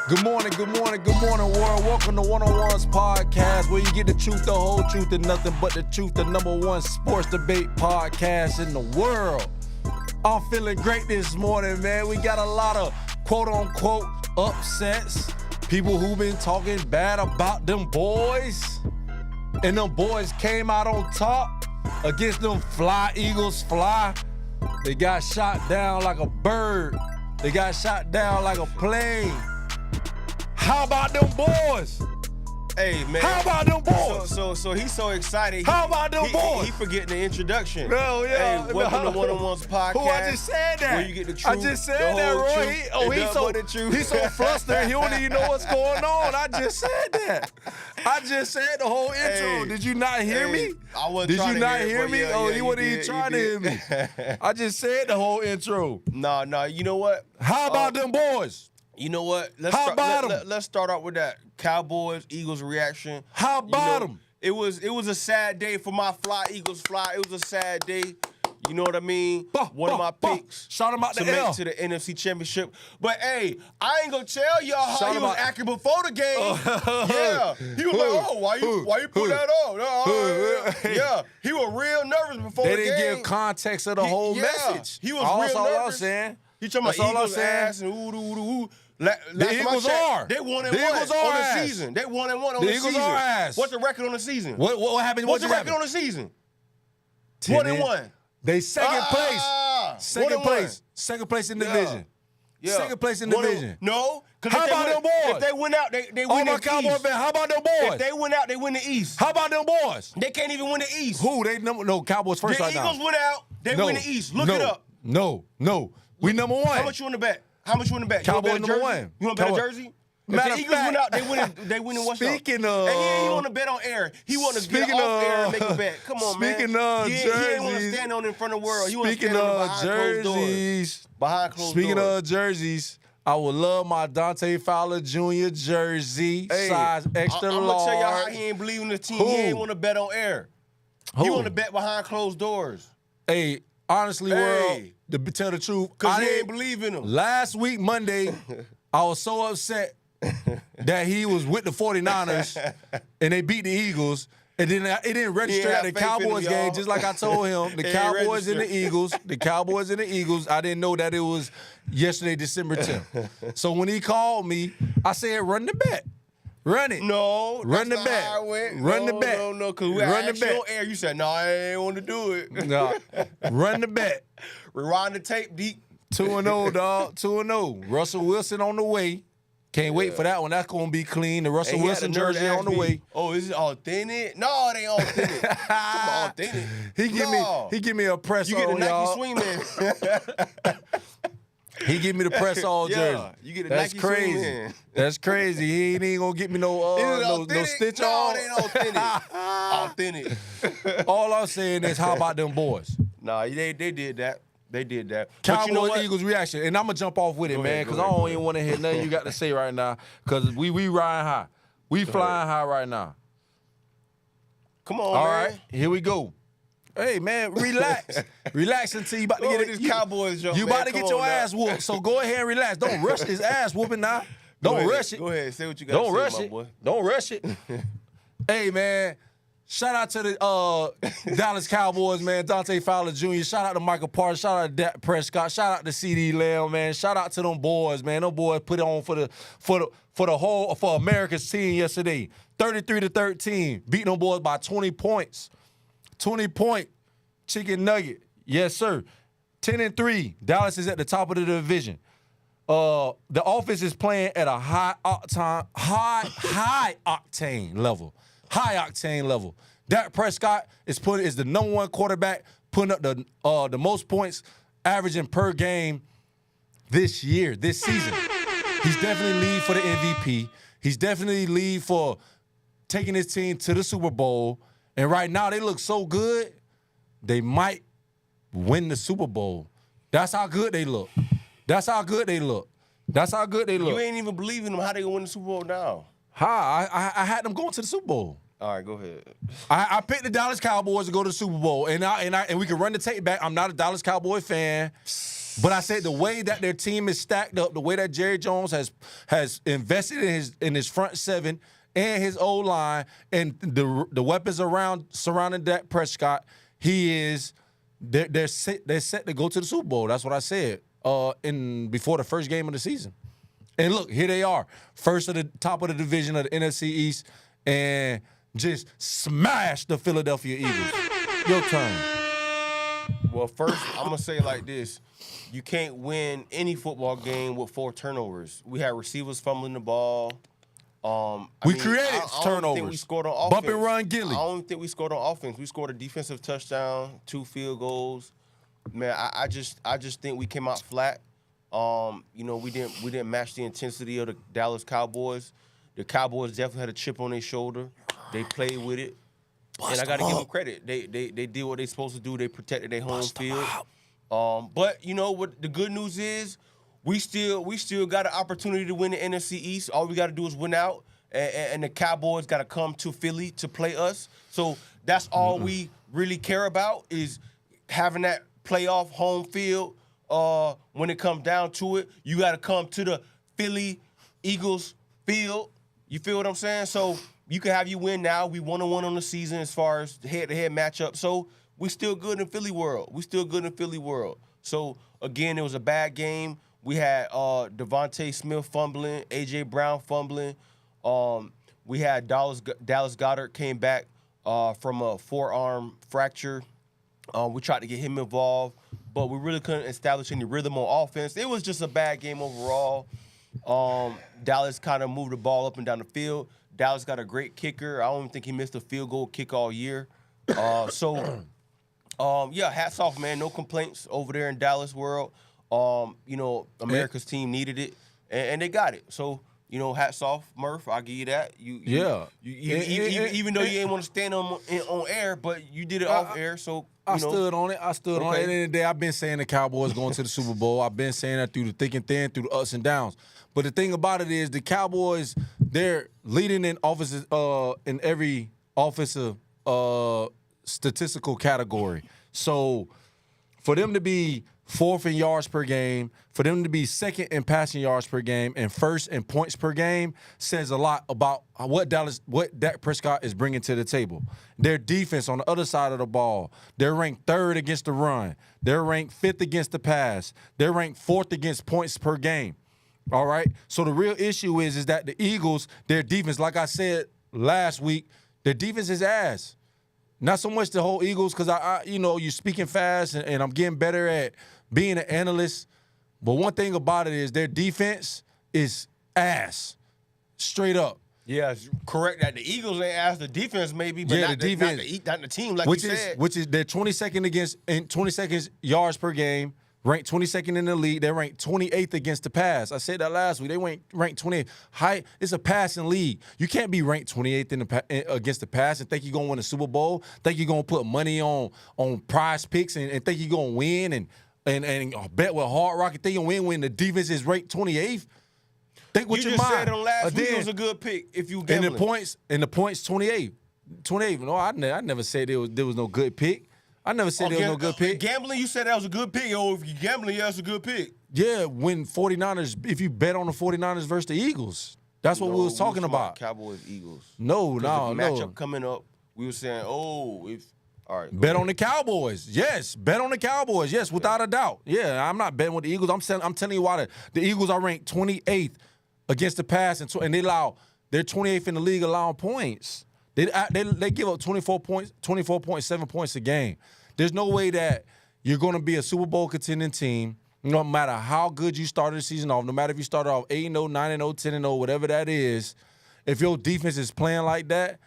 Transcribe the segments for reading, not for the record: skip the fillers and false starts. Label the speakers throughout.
Speaker 1: Good morning, world. Welcome to 1’s podcast, where you get the truth, the whole truth, and nothing but the truth. The #1 sports debate podcast in the world. I'm feeling great this morning, man. We got a lot of quote-unquote upsets. People who've been talking bad about them boys. And them boys came out on top against them fly Eagles fly. They got shot down like a bird. They got shot down like a plane. How about them boys?
Speaker 2: Hey, man.
Speaker 1: How about them boys?
Speaker 2: So he's so excited.
Speaker 1: How about them boys?
Speaker 2: He forgetting the introduction.
Speaker 1: No, yeah.
Speaker 2: Hey, welcome to 1’s podcast.
Speaker 1: Who I just said that?
Speaker 2: Where you get the truth.
Speaker 1: I just said that, Roy. He's so flustered. He don't even know what's going on. I just said that. I just said the whole intro.
Speaker 2: Hey,
Speaker 1: Did you not hear me?
Speaker 2: I wasn't
Speaker 1: Did
Speaker 2: trying
Speaker 1: you
Speaker 2: to
Speaker 1: not
Speaker 2: hear
Speaker 1: hear
Speaker 2: it,
Speaker 1: me?
Speaker 2: yeah,
Speaker 1: You wasn't even trying to hear me. I just said the whole intro.
Speaker 2: No. You know what?
Speaker 1: How about them boys?
Speaker 2: You know what? Let's start out with that Cowboys Eagles reaction.
Speaker 1: How about them?
Speaker 2: It was a sad day for my Eagles fly. It was a sad day. You know what I mean? One of my picks.
Speaker 1: Shout him out
Speaker 2: to
Speaker 1: the L.
Speaker 2: make to the NFC Championship. But hey, I ain't gonna tell y'all how he was acting before the game. Yeah, he was like, "Oh, why you put that on?" Yeah, he was real nervous before the game.
Speaker 1: They didn't give context of the whole message.
Speaker 2: He was real nervous.
Speaker 1: That's all I'm saying.
Speaker 2: He talking about Eagles ass and ooh.
Speaker 1: The Eagles are.
Speaker 2: They 1-1 on the season. They 1-1 on the season.
Speaker 1: Eagles are ass.
Speaker 2: What's the record on the season?
Speaker 1: What happened?
Speaker 2: What's the record on the season? 1-1.
Speaker 1: They second place. Second place in the division.
Speaker 2: Yeah.
Speaker 1: Second place in the division.
Speaker 2: No.
Speaker 1: How about them boys?
Speaker 2: If they win out, they win
Speaker 1: my
Speaker 2: the
Speaker 1: Cowboy
Speaker 2: East.
Speaker 1: fan, how about them boys?
Speaker 2: If they win out, they win the East.
Speaker 1: How about them boys?
Speaker 2: They can't even win the East.
Speaker 1: Who? No, Cowboys first right now.
Speaker 2: The Eagles win out, they win the East. Look it up.
Speaker 1: No. We #1.
Speaker 2: How much you want to bet?
Speaker 1: Cowboys #1.
Speaker 2: You want to bet a jersey? If the Eagles win out, they winning what's up?
Speaker 1: Speaking of...
Speaker 2: And he want to bet on air. He want to get off air and make a bet. Come on, man.
Speaker 1: Speaking of jerseys...
Speaker 2: He ain't want to stand on in front of the world. He want to stand
Speaker 1: behind closed doors. Behind closed doors. Speaking of jerseys... I would love my Dante Fowler Jr. jersey, size extra large.
Speaker 2: I'm going to tell y'all how he ain't believe in the team. He ain't want to bet on air. He want to bet behind closed doors.
Speaker 1: Hey, honestly, world, to tell the truth,
Speaker 2: because he ain't believe in him.
Speaker 1: Last week, Monday, I was so upset that he was with the 49ers and they beat the Eagles. And then it didn't register at the Cowboys game, just like I told him. The Cowboys and the Eagles. The Cowboys and the Eagles. I didn't know that it was yesterday, December 10th. So when he called me, I said, run the bet. Run it.
Speaker 2: No,
Speaker 1: run the bet. Run the bet.
Speaker 2: No, because we run the bet on air. You said, no, I ain't want to do it.
Speaker 1: No, run the bet.
Speaker 2: Rewind the tape deep.
Speaker 1: 2-0, dog. 2-0. Russell Wilson on the way. Can't wait for that one. That's going to be clean. The Russell Wilson jersey on the way.
Speaker 2: Oh, is it authentic? No, it ain't authentic. Come on, authentic.
Speaker 1: He give me a press
Speaker 2: you
Speaker 1: on,
Speaker 2: get the
Speaker 1: y'all.
Speaker 2: Nike swingman.
Speaker 1: He give me the press on jersey.
Speaker 2: You get a
Speaker 1: That's
Speaker 2: Nike
Speaker 1: crazy.
Speaker 2: swingman.
Speaker 1: That's crazy. He ain't gonna get me no stitch on.
Speaker 2: No, it ain't authentic.
Speaker 1: All I'm saying is, how about them boys?
Speaker 2: Nah, they did that. They did that.
Speaker 1: Cowboys Eagles reaction, and I'm gonna jump off with it, man, because I don't even want to hear nothing you got to say right now, because we riding high, we flying high right now.
Speaker 2: Come on,
Speaker 1: all
Speaker 2: man.
Speaker 1: right, here we go. Hey, man, relax, relax until you about to get
Speaker 2: this Cowboys jump.
Speaker 1: You about to get your ass whooped, so go ahead and relax. Don't rush this ass whooping now. Don't rush it.
Speaker 2: Go ahead, say what you got to say, my boy.
Speaker 1: Don't rush it. Hey, man. Shout out to the Dallas Cowboys, man. Dante Fowler Jr. Shout out to Michael Parsons. Shout out to Dak Prescott. Shout out to CD Lamb, man. Shout out to them boys, man. Them boys put it on for America's team yesterday. 33-13, beating them boys by 20 points. 20-point chicken nugget, yes sir. 10-3. Dallas is at the top of the division. The offense is playing at a high octane level. High octane level. Dak Prescott is the #1 quarterback, putting up the most points averaging per game this season. He's definitely lead for the MVP. He's definitely lead for taking his team to the Super Bowl. And right now they look so good, they might win the Super Bowl. That's how good they look. You
Speaker 2: ain't even believing them how they gonna win the Super Bowl now.
Speaker 1: I had them going to the Super Bowl.
Speaker 2: All right, go ahead.
Speaker 1: I picked the Dallas Cowboys to go to the Super Bowl, and we can run the tape back. I'm not a Dallas Cowboy fan. But I said the way that their team is stacked up, the way that Jerry Jones has invested in his front seven and his O-line and the weapons surrounding Dak Prescott, they're set to go to the Super Bowl. That's what I said before the first game of the season. And look, here they are, first at the top of the division of the NFC East, and just smash the Philadelphia Eagles. Your turn.
Speaker 2: Well, first, I'm going to say it like this. You can't win any football game with 4 turnovers. We had receivers fumbling the ball.
Speaker 1: We created turnovers.
Speaker 2: I don't think we scored on offense.
Speaker 1: Bump and run Gilly.
Speaker 2: I don't think we scored on offense. We scored a defensive touchdown, 2 field goals. Man, I just think we came out flat. We didn't match the intensity of the Dallas Cowboys. The Cowboys definitely had a chip on their shoulder. They played with it. And I got to give them credit. They did what they supposed to do. They protected their home field. But you know what the good news is? We still got an opportunity to win the NFC East. All we got to do is win out, and the Cowboys got to come to Philly to play us. So that's all we really care about is having that playoff home field. When it comes down to it, you got to come to the Philly Eagles field. You feel what I'm saying? So you can have you win now. We 1-1 on the season as far as head-to-head matchup. So we still good in Philly world. So, again, it was a bad game. We had Devontae Smith fumbling, A.J. Brown fumbling. We had Dallas Goedert came back from a forearm fracture. We tried to get him involved, but we really couldn't establish any rhythm on offense. It was just a bad game overall. Dallas kind of moved the ball up and down the field. Dallas got a great kicker. I don't even think he missed a field goal kick all year. Hats off, man. No complaints over there in Dallas world. America's team needed it, and they got it. So, hats off, Murph. I'll give you that. Even though you ain't want to stand on air, but you did it off air. So
Speaker 1: I stood on it. At the end of the day, I've been saying the Cowboys going to the Super Bowl. I've been saying that through the thick and thin, through the ups and downs. But the thing about it is the Cowboys, they're leading in offices in every offensive statistical category. So for them to be 4th in yards per game, for them to be 2nd in passing yards per game, and 1st in points per game says a lot about what Dak Prescott is bringing to the table. Their defense on the other side of the ball, they're ranked 3rd against the run. They're ranked 5th against the pass. They're ranked 4th against points per game. All right? So the real issue is that the Eagles, their defense, like I said last week, their defense is ass. Not so much the whole Eagles, because you're speaking fast and I'm getting better at being an analyst. But one thing about it is their defense is ass, straight up.
Speaker 2: Yeah, it's correct that the Eagles ain't ass. The defense maybe, but not the team, like you said.
Speaker 1: Which is they're 22nd yards per game, ranked 22nd in the league. They're ranked 28th against the pass. I said that last week. They ranked 28th. It's a passing league. You can't be ranked 28th against the pass and think you're going to win a Super Bowl, think you're going to put money on prize picks and think you're going to win and bet with Hard Rock and think you're going to win when the defense is ranked 28th. Think with your mind.
Speaker 2: You just said on last week it was a good pick if you gambling.
Speaker 1: And the points 28. 28. No, I never said there was no good pick. I never said there was no good pick.
Speaker 2: Gambling, you said that was a good pick. Yo, if you gambling, that's a good pick.
Speaker 1: Yeah, when 49ers, if you bet on the 49ers versus the Eagles. That's what we was talking about.
Speaker 2: Cowboys, Eagles.
Speaker 1: No.
Speaker 2: Matchup coming up, we were saying, all right.
Speaker 1: Bet on the Cowboys. Yes, bet on the Cowboys. Yes, without a doubt. Yeah, I'm not betting with the Eagles. I'm telling you why the Eagles are ranked 28th against the pass, and they're 28th in the league allowing points. They give up 24.7 points a game. There's no way that you're going to be a Super Bowl contending team, no matter how good you started the season off, no matter if you started off 8-0, 9-0, 10-0, whatever that is. If your defense is playing like that,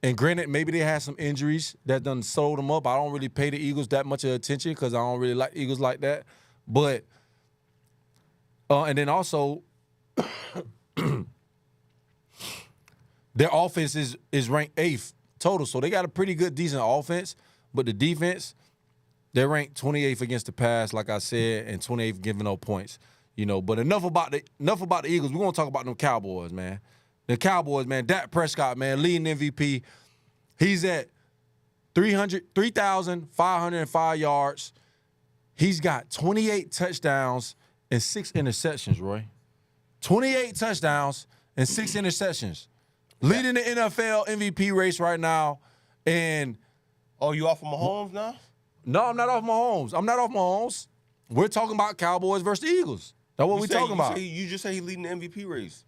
Speaker 1: and granted, maybe they had some injuries that done sold them up. I don't really pay the Eagles that much attention because I don't really like Eagles like that. But and then also their offense is ranked 8th total. So they got a pretty good, decent offense. But the defense, they're ranked 28th against the pass, like I said, and 28th giving up points. But enough about the Eagles. We're going to talk about them Cowboys, man. The Cowboys, man. Dak Prescott, man, leading MVP. He's at 3,505 yards. He's got 28 touchdowns and 6 interceptions, Roy. 28 touchdowns and 6 interceptions. Leading the NFL MVP race right now. And
Speaker 2: you off of Mahomes now?
Speaker 1: no, I'm not off Mahomes. We're talking about Cowboys versus the Eagles. That's what we're talking about.
Speaker 2: You just say he's leading the MVP race.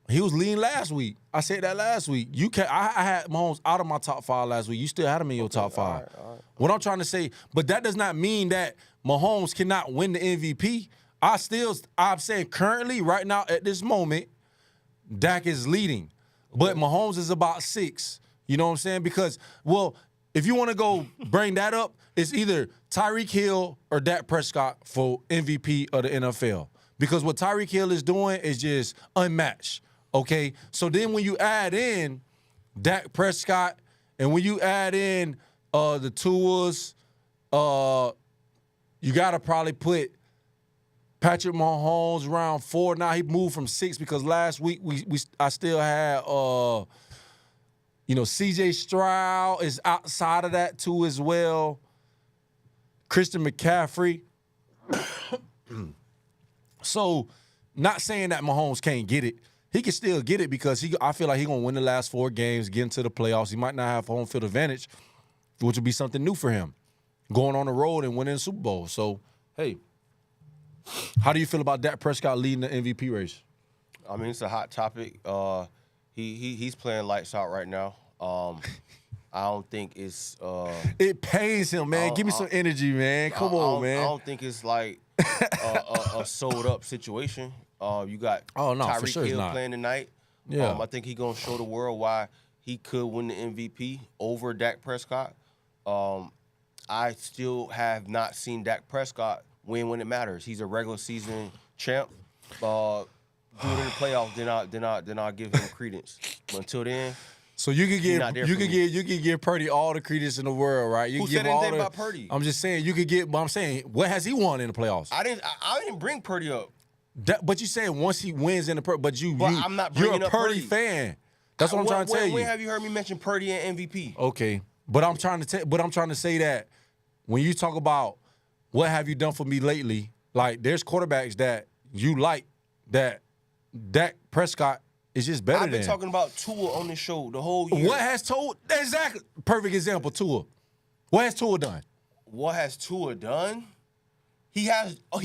Speaker 1: He was leading last week. I said that last week. I had Mahomes out of my top 5 last week. You still had him in your top 5.
Speaker 2: All right.
Speaker 1: What I'm trying to say, but that does not mean that Mahomes cannot win the MVP. I'm saying currently, right now, at this moment, Dak is leading. But Mahomes is about 6. You know what I'm saying? Because, well, if you want to go bring that up, it's either Tyreek Hill or Dak Prescott for MVP of the NFL. Because what Tyreek Hill is doing is just unmatched. Okay? So then when you add in Dak Prescott and when you add in the Tuas, you got to probably put Patrick Mahomes around 4. Now he moved from 6 because last week I still had C.J. Stroud is outside of that too as well. Christian McCaffrey. So, not saying that Mahomes can't get it. He can still get it because I feel like he's going to win the last 4 games, get into the playoffs. He might not have home field advantage, which would be something new for him, going on the road and winning the Super Bowl. So, hey, how do you feel about Dak Prescott leading the MVP race?
Speaker 2: I mean, it's a hot topic. He's playing lights out right now. I don't think it's...
Speaker 1: it pains him, man. Give me some energy, man. Come on, man.
Speaker 2: I don't think it's like a sold-up situation. You got Tyreek Hill playing tonight.
Speaker 1: Yeah.
Speaker 2: I think he's going to show the world why he could win the MVP over Dak Prescott. I still have not seen Dak Prescott win when it matters. He's a regular season champ. Do it in the playoffs, then I'll give him credence. But until then...
Speaker 1: So you could give Purdy all the credence in the world, right?
Speaker 2: Who said anything about Purdy?
Speaker 1: I'm just saying but I'm saying, what has he won in the playoffs?
Speaker 2: I didn't bring Purdy up.
Speaker 1: But you saying once he wins in the
Speaker 2: I'm not bringing
Speaker 1: you're a
Speaker 2: up
Speaker 1: Purdy fan. That's what I'm trying to tell you.
Speaker 2: When have you heard me mention Purdy and MVP?
Speaker 1: Okay, but I'm trying to say that when you talk about what have you done for me lately, like there's quarterbacks that you like that Dak Prescott is just better than.
Speaker 2: I've been talking about Tua on this show the whole year.
Speaker 1: What has Tua? Exactly. Perfect example, Tua. What has Tua done?
Speaker 2: What has Tua done? He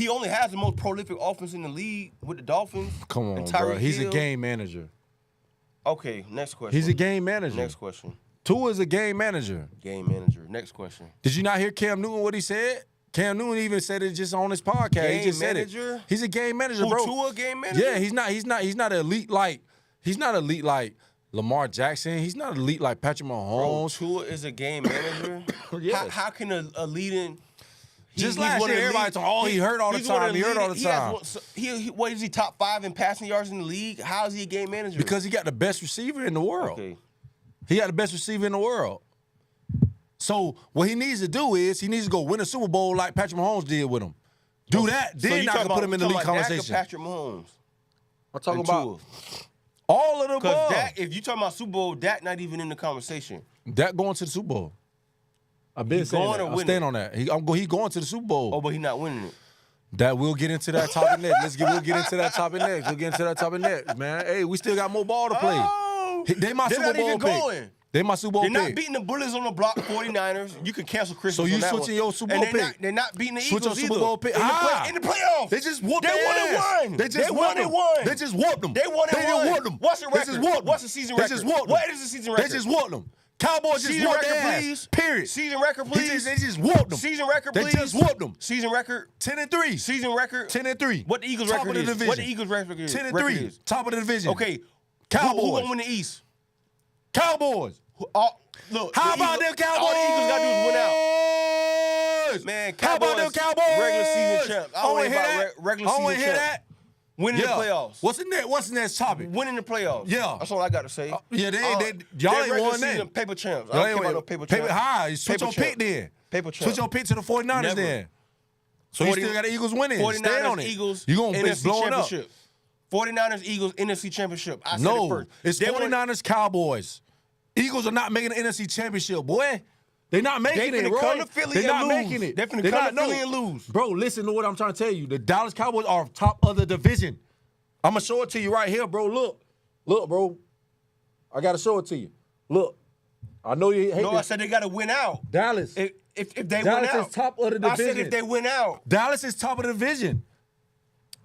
Speaker 2: only has the most prolific offense in the league with the Dolphins.
Speaker 1: Come on, bro. He's a game manager.
Speaker 2: Okay, next question.
Speaker 1: He's a game manager.
Speaker 2: Next question.
Speaker 1: Tua is a game manager.
Speaker 2: Game manager. Next question.
Speaker 1: Did you not hear Cam Newton what he said? Cam Newton even said it just on his podcast.
Speaker 2: Game
Speaker 1: he just
Speaker 2: manager?
Speaker 1: Said it. He's a game manager, bro.
Speaker 2: Tua game manager?
Speaker 1: Yeah, he's not elite like Lamar Jackson. He's not elite like Patrick Mahomes.
Speaker 2: Bro, Tua is a game manager?
Speaker 1: Yes.
Speaker 2: How can a leading...
Speaker 1: Just last year, everybody talking, he hurt all the time. He hurt all the time.
Speaker 2: What is he, top 5 in passing yards in the league? How is he a game manager?
Speaker 1: Because he got the best receiver in the world.
Speaker 2: Okay.
Speaker 1: He got the best receiver in the world. So what he needs to do is he needs to go win a Super Bowl like Patrick Mahomes did with him. Do that, then I can put him in the league conversation.
Speaker 2: Dak or Patrick Mahomes?
Speaker 1: I'm talking about all of the above.
Speaker 2: Because if you talking about Super Bowl, Dak not even in the conversation.
Speaker 1: Dak going to the Super Bowl. I've been saying that. I'm staying on that. He's going to the Super Bowl.
Speaker 2: Oh, but he's not winning it.
Speaker 1: That we'll get into that topic next. We'll get into that topic next. We'll get into that topic next, man. Hey, we still got more ball to play.
Speaker 2: Oh,
Speaker 1: they my Super Bowl pick. They my Super Bowl pick.
Speaker 2: They're not beating the Bullets on the block, 49ers. You can cancel Christmas.
Speaker 1: So you
Speaker 2: on that
Speaker 1: switching
Speaker 2: one.
Speaker 1: your Super Bowl pick?
Speaker 2: They're not beating the
Speaker 1: Switch
Speaker 2: Eagles
Speaker 1: your Super Bowl pick.
Speaker 2: In the playoffs.
Speaker 1: They just whooped
Speaker 2: them. They 1-1.
Speaker 1: They just whooped them. They just whooped them.
Speaker 2: They 1-1. What's the record? What's the season record?
Speaker 1: They just whooped them.
Speaker 2: What is the season record?
Speaker 1: They just whooped them. Cowboys just
Speaker 2: season
Speaker 1: whooped
Speaker 2: record,
Speaker 1: their
Speaker 2: please.
Speaker 1: ass. Period.
Speaker 2: Season record, please.
Speaker 1: They just whooped them.
Speaker 2: Season record, please.
Speaker 1: They just whooped them.
Speaker 2: Season record
Speaker 1: 10-3.
Speaker 2: Season record
Speaker 1: 10-3.
Speaker 2: What the Eagles record is? What the Eagles record is?
Speaker 1: 10-3. Top of the division.
Speaker 2: Okay.
Speaker 1: Cowboys.
Speaker 2: Who gonna win the East?
Speaker 1: Cowboys.
Speaker 2: Look.
Speaker 1: How about them Cowboys?
Speaker 2: All the Eagles gotta do is win out. Man, Cowboys.
Speaker 1: How about them Cowboys?
Speaker 2: Regular season champs. I don't
Speaker 1: hear that.
Speaker 2: Regular season champs.
Speaker 1: Hear that.
Speaker 2: Winning the playoffs.
Speaker 1: What's the next topic?
Speaker 2: Winning the playoffs.
Speaker 1: Yeah.
Speaker 2: That's all I got to say.
Speaker 1: Y'all ain't won that.
Speaker 2: Paper champs. I don't care about no paper champs.
Speaker 1: High. Switch your pick then.
Speaker 2: Paper champs.
Speaker 1: Switch your pick to the 49ers then. So you still got the Eagles winning.
Speaker 2: 49ers, Eagles,
Speaker 1: you gonna
Speaker 2: NFC
Speaker 1: blowing
Speaker 2: championship. Up. 49ers, Eagles, NFC championship. I said it first.
Speaker 1: It's 49ers, Cowboys. Eagles are not making the NFC championship, boy. They're not making it, Roy.
Speaker 2: Come to Philly
Speaker 1: They're not
Speaker 2: lose.
Speaker 1: making it.
Speaker 2: They're finna come to Philly and lose.
Speaker 1: Bro, listen to what I'm trying to tell you. The Dallas Cowboys are top of the division. I'm going to show it to you right here, bro. Look. Look, bro. I got to show it to you. Look. I know you hate
Speaker 2: No,
Speaker 1: this.
Speaker 2: I said they got to win out.
Speaker 1: Dallas.
Speaker 2: If they
Speaker 1: Dallas
Speaker 2: win out.
Speaker 1: is top of the division.
Speaker 2: I said if they win out.
Speaker 1: Dallas is top of the division.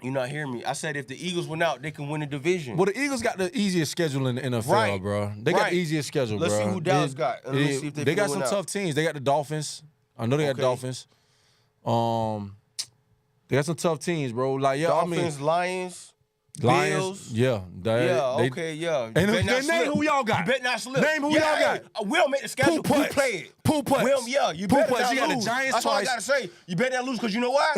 Speaker 2: You're not hearing me. I said if the Eagles win out, they can win the division.
Speaker 1: Well, the Eagles got the easiest schedule in the NFL, bro. They got the easiest schedule, bro.
Speaker 2: Let's see who Dallas got. And let's see if
Speaker 1: they got some tough teams. They got the Dolphins. I know they got the Dolphins. They got some tough teams, bro. Like, yeah,
Speaker 2: Dolphins, Lions, Bills.
Speaker 1: Yeah.
Speaker 2: Yeah.
Speaker 1: And name who y'all got.
Speaker 2: You better not slip.
Speaker 1: Name who y'all got.
Speaker 2: We don't make the schedule. We play it.
Speaker 1: Pool putts.
Speaker 2: You better not lose.
Speaker 1: You got the Giants
Speaker 2: That's all I got to say. You better not lose because you know why?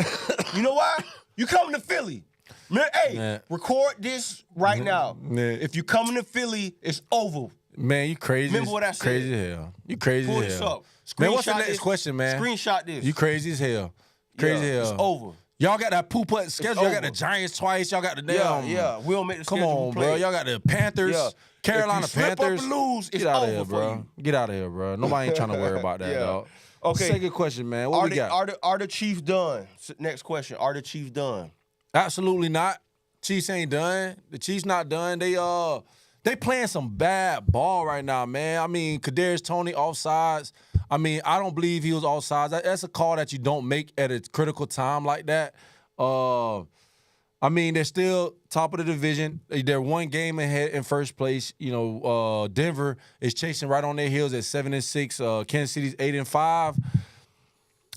Speaker 2: You know why? You coming to Philly. Man, hey, record this right now.
Speaker 1: Man.
Speaker 2: If you coming to Philly, it's over.
Speaker 1: Man, you crazy.
Speaker 2: Remember what I said.
Speaker 1: Crazy as hell. You crazy
Speaker 2: Pull
Speaker 1: as
Speaker 2: this
Speaker 1: hell.
Speaker 2: up.
Speaker 1: Man, what's the next question, man?
Speaker 2: Screenshot this.
Speaker 1: You crazy as hell. Crazy as hell.
Speaker 2: It's over.
Speaker 1: Y'all got that poop putt schedule. Y'all got the Giants twice. Y'all got the damn.
Speaker 2: Yeah. We don't make the
Speaker 1: Come
Speaker 2: schedule.
Speaker 1: on, bro. Y'all got the Panthers.
Speaker 2: Yeah.
Speaker 1: Carolina
Speaker 2: if you slip
Speaker 1: Panthers.
Speaker 2: Up and lose, it's
Speaker 1: Get out of
Speaker 2: over
Speaker 1: here,
Speaker 2: for
Speaker 1: bro.
Speaker 2: you.
Speaker 1: Get out of here, bro. Nobody ain't trying to worry about that, dog.
Speaker 2: Okay.
Speaker 1: Second question, man. What we got?
Speaker 2: Are the Chiefs done? Next question. Are the Chiefs done?
Speaker 1: Absolutely not. Chiefs ain't done. The Chiefs not done. They playing some bad ball right now, man. I mean, Kadarius Toney offsides. I mean, I don't believe he was offsides. That's a call that you don't make at a critical time like that. I mean, they're still top of the division. They're one game ahead in first place. You know, Denver is chasing right on their heels at 7-6. Kansas City's 8-5.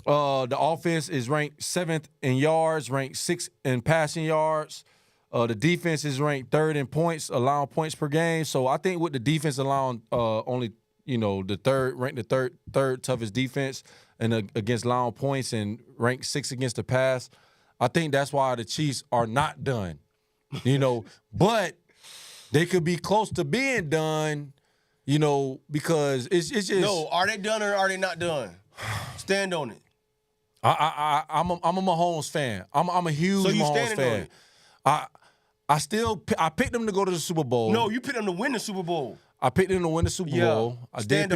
Speaker 1: The offense is ranked 7th in yards, ranked 6th in passing yards. The defense is ranked 3rd in points, allowing points per game. So I think with the defense allowing only, ranked the third toughest defense and against allowing points and ranked 6th against the pass, I think that's why the Chiefs are not done. But they could be close to being done, because it's just.
Speaker 2: No, are they done or are they not done? Stand on it.
Speaker 1: I'm a Mahomes fan. I'm a huge Mahomes fan. I picked them to go to the Super Bowl.
Speaker 2: No, you picked them to win the Super Bowl.
Speaker 1: I picked them to win the Super Bowl. I
Speaker 2: picked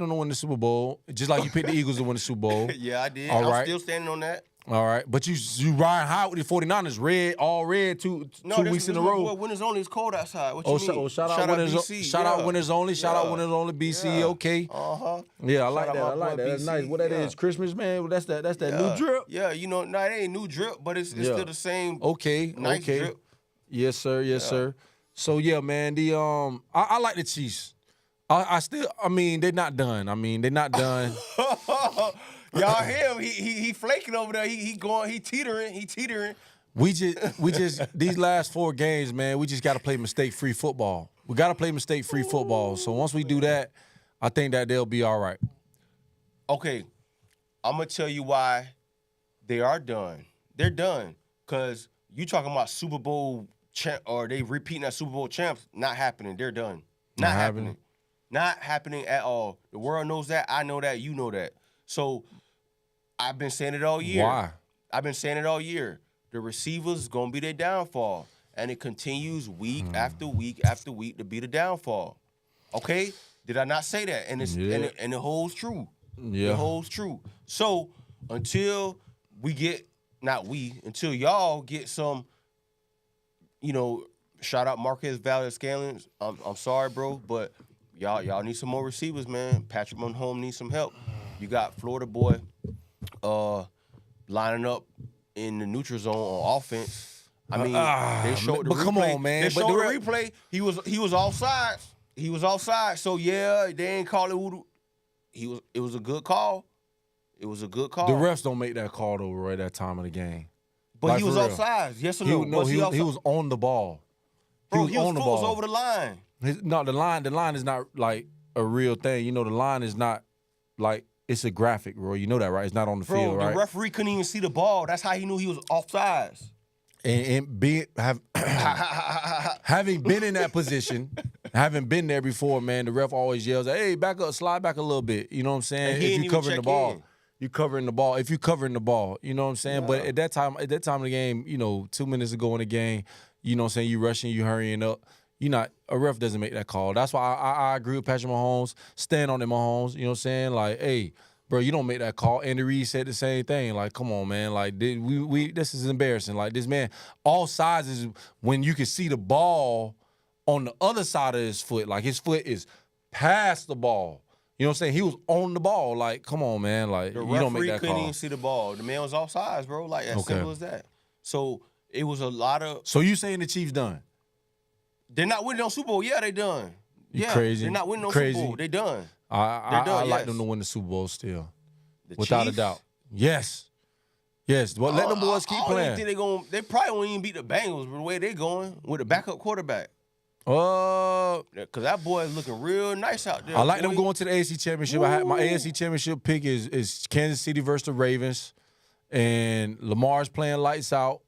Speaker 1: them to win the Super Bowl, just like you picked the Eagles to win the Super Bowl.
Speaker 2: Yeah, I did.
Speaker 1: I'm
Speaker 2: still standing on that.
Speaker 1: All right, but you riding high with the 49ers, all red, two weeks in a row.
Speaker 2: Well, winners only. It's cold outside. What you mean?
Speaker 1: Shout out winners,
Speaker 2: BC.
Speaker 1: Shout out winners only. Shout out winners only. BC.
Speaker 2: Yeah.
Speaker 1: Okay. Yeah, I like that. I like that. That's nice. What that is? Christmas, man. That's that new drip.
Speaker 2: Yeah, no, it ain't new drip, but it's still the same.
Speaker 1: Okay.
Speaker 2: Nice drip.
Speaker 1: Yes, sir. Yes, sir. So yeah, man. I like the Chiefs. I mean, they're not done. They're not done.
Speaker 2: Y'all hear him? He flaking over there. He teetering.
Speaker 1: We just these last 4 games, man. We just got to play mistake-free football. We got to play mistake-free football. So once we do that, I think that they'll be all right.
Speaker 2: Okay, I'm gonna tell you why they are done. They're done because you talking about Super Bowl champ or they repeating that Super Bowl champs. Not happening. They're done. Not happening. Not happening at all. The world knows that. I know that. You know that. So I've been saying it all year.
Speaker 1: Why?
Speaker 2: I've been saying it all year. The receivers going to be their downfall. And it continues week after week after week to be the downfall. Okay? Did I not say that? And it holds true.
Speaker 1: Yeah.
Speaker 2: It holds true. So until until y'all get some, shout out Marquez Valdes-Scantling. I'm sorry, bro, but y'all need some more receivers, man. Patrick Mahomes needs some help. You got Florida boy lining up in the neutral zone on offense. I mean, they showed the replay.
Speaker 1: Come on, man.
Speaker 2: They showed the replay. He was offside. He was offside. So yeah, they ain't call it. It was a good call. It was a good call.
Speaker 1: The refs don't make that call though, right? That time of the game.
Speaker 2: But he was offside. Yes or no?
Speaker 1: He was on the ball.
Speaker 2: Bro, he was over the line.
Speaker 1: The line is not like a real thing. The line is not like. It's a graphic, bro. You know that, right? It's not on the field, right?
Speaker 2: The referee couldn't even see the ball. That's how he knew he was offsides.
Speaker 1: And having been in that position, having been there before, man, the ref always yells, "Hey, back up, slide back a little bit." You know what I'm saying? If you covering the ball, you covering the ball. If you covering the ball, you know what I'm saying? Yeah. But at that time of the game, 2 minutes ago in the game, you know what I'm saying? You rushing, you hurrying up. a ref doesn't make that call. That's why I agree with Patrick Mahomes. Stand on it, Mahomes. You know what I'm saying? Like, hey, bro, you don't make that call. Andy Reid said the same thing. Like, come on, man. Like, this is embarrassing. Like, this man, all sides is when you can see the ball on the other side of his foot. Like, his foot is past the ball. You know what I'm saying? He was on the ball. Like, come on, man. Like, you don't make that call. The referee couldn't
Speaker 2: even see the ball. The man was offsides, bro. Like, as simple as that. So, it was a lot of...
Speaker 1: So, you saying the Chiefs done?
Speaker 2: They're not winning on Super Bowl. Yeah, they done.
Speaker 1: Crazy.
Speaker 2: They're not winning on Super Bowl. They done.
Speaker 1: I like them to win the Super Bowl still. Without a doubt. Yes. Well, let them boys keep playing.
Speaker 2: They probably won't even beat the Bengals the way they going with the backup quarterback. Because that boy is looking real nice out there.
Speaker 1: I like them going to the AFC Championship. My AFC Championship pick is Kansas City versus the Ravens. And Lamar's playing lights out.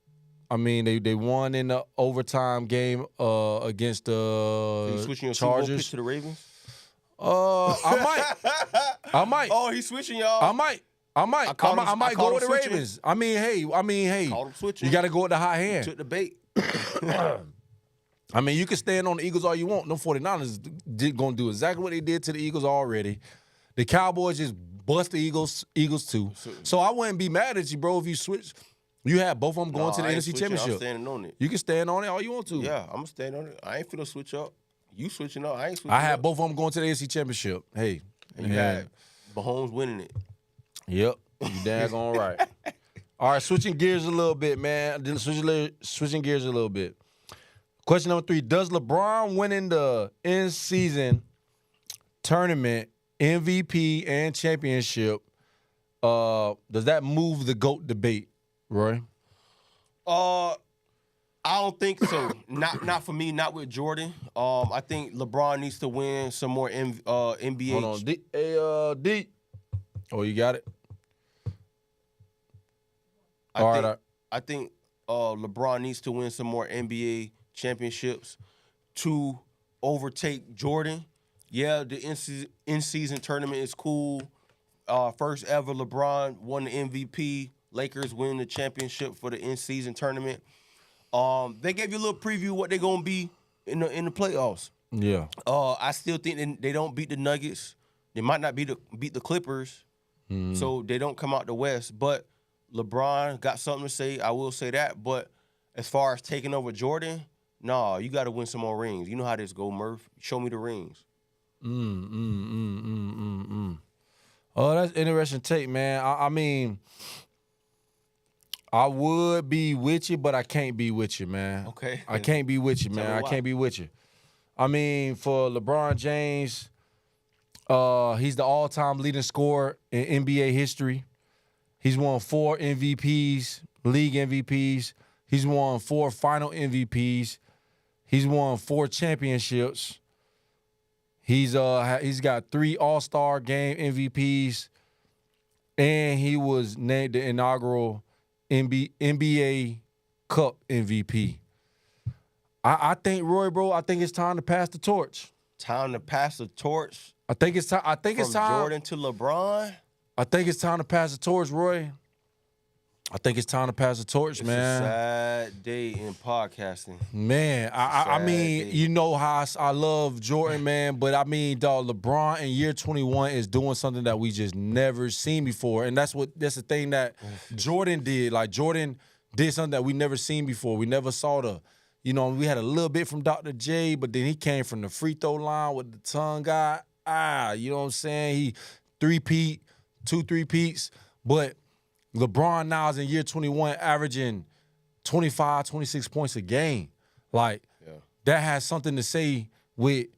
Speaker 1: I mean, they won in the overtime game against the Chargers.
Speaker 2: You switching your Super Bowl pick to the Ravens?
Speaker 1: I might.
Speaker 2: Oh, he's switching, y'all.
Speaker 1: I might go with the Ravens. I mean, hey. You got to go with the hot hand.
Speaker 2: Took the bait.
Speaker 1: I mean, you can stand on the Eagles all you want. Them 49ers going to do exactly what they did to the Eagles already. The Cowboys just bust the Eagles too. So I wouldn't be mad at you, bro, if you switch. You have both of them going to the NFC Championship.
Speaker 2: I'm standing on it.
Speaker 1: You can stand on it all you want to.
Speaker 2: Yeah, I'm going to stand on it. I ain't finna switch up. You switching up. I ain't switching
Speaker 1: up. I had both of them going to the NFC Championship. Hey.
Speaker 2: And you had Mahomes winning it.
Speaker 1: Yep. You daggone right. All right, switching gears a little bit, man. Switching gears a little bit. Question number 3. Does LeBron winning the in-season tournament MVP and championship, does that move the GOAT debate, Roy?
Speaker 2: I don't think so. Not for me. Not with Jordan. I think LeBron needs to win some more NBA.
Speaker 1: Hold on, D. Oh, you got it.
Speaker 2: I think LeBron needs to win some more NBA championships to overtake Jordan. Yeah, the in-season tournament is cool. First ever LeBron won the MVP. Lakers win the championship for the in-season tournament. They gave you a little preview of what they're gonna be in the playoffs.
Speaker 1: Yeah.
Speaker 2: I still think they don't beat the Nuggets. They might not beat the Clippers, so they don't come out the West. But LeBron got something to say. I will say that. But as far as taking over Jordan, nah, you got to win some more rings. You know how this go, Murph. Show me the rings.
Speaker 1: Oh, that's interesting take, man. I mean, I would be with you, but I can't be with you, man.
Speaker 2: Okay.
Speaker 1: I can't be with you, man. I can't be with you. I mean, for LeBron James, he's the all-time leading scorer in NBA history. He's won 4 MVPs, league MVPs. He's won 4 final MVPs. He's won 4 championships. He's got 3 All-Star Game MVPs, and he was named the inaugural NBA Cup MVP. I think, Roy, bro, I think it's time to pass the torch.
Speaker 2: Time to pass the torch?
Speaker 1: I think it's time.
Speaker 2: From Jordan to LeBron?
Speaker 1: I think it's time to pass the torch, Roy. I think it's time to pass the torch, man.
Speaker 2: It's a sad day in podcasting.
Speaker 1: Man, I mean, you know how I love Jordan, man, but I mean, dog, LeBron in year 21 is doing something that we just never seen before, and that's the thing that Jordan did. Like, Jordan did something that we never seen before. We never saw we had a little bit from Dr. J, but then he came from the free throw line with the tongue guy. You know what I'm saying? He 2 3-peats, but LeBron now is in year 21 averaging 25, 26 points a game. Like, that has something to say with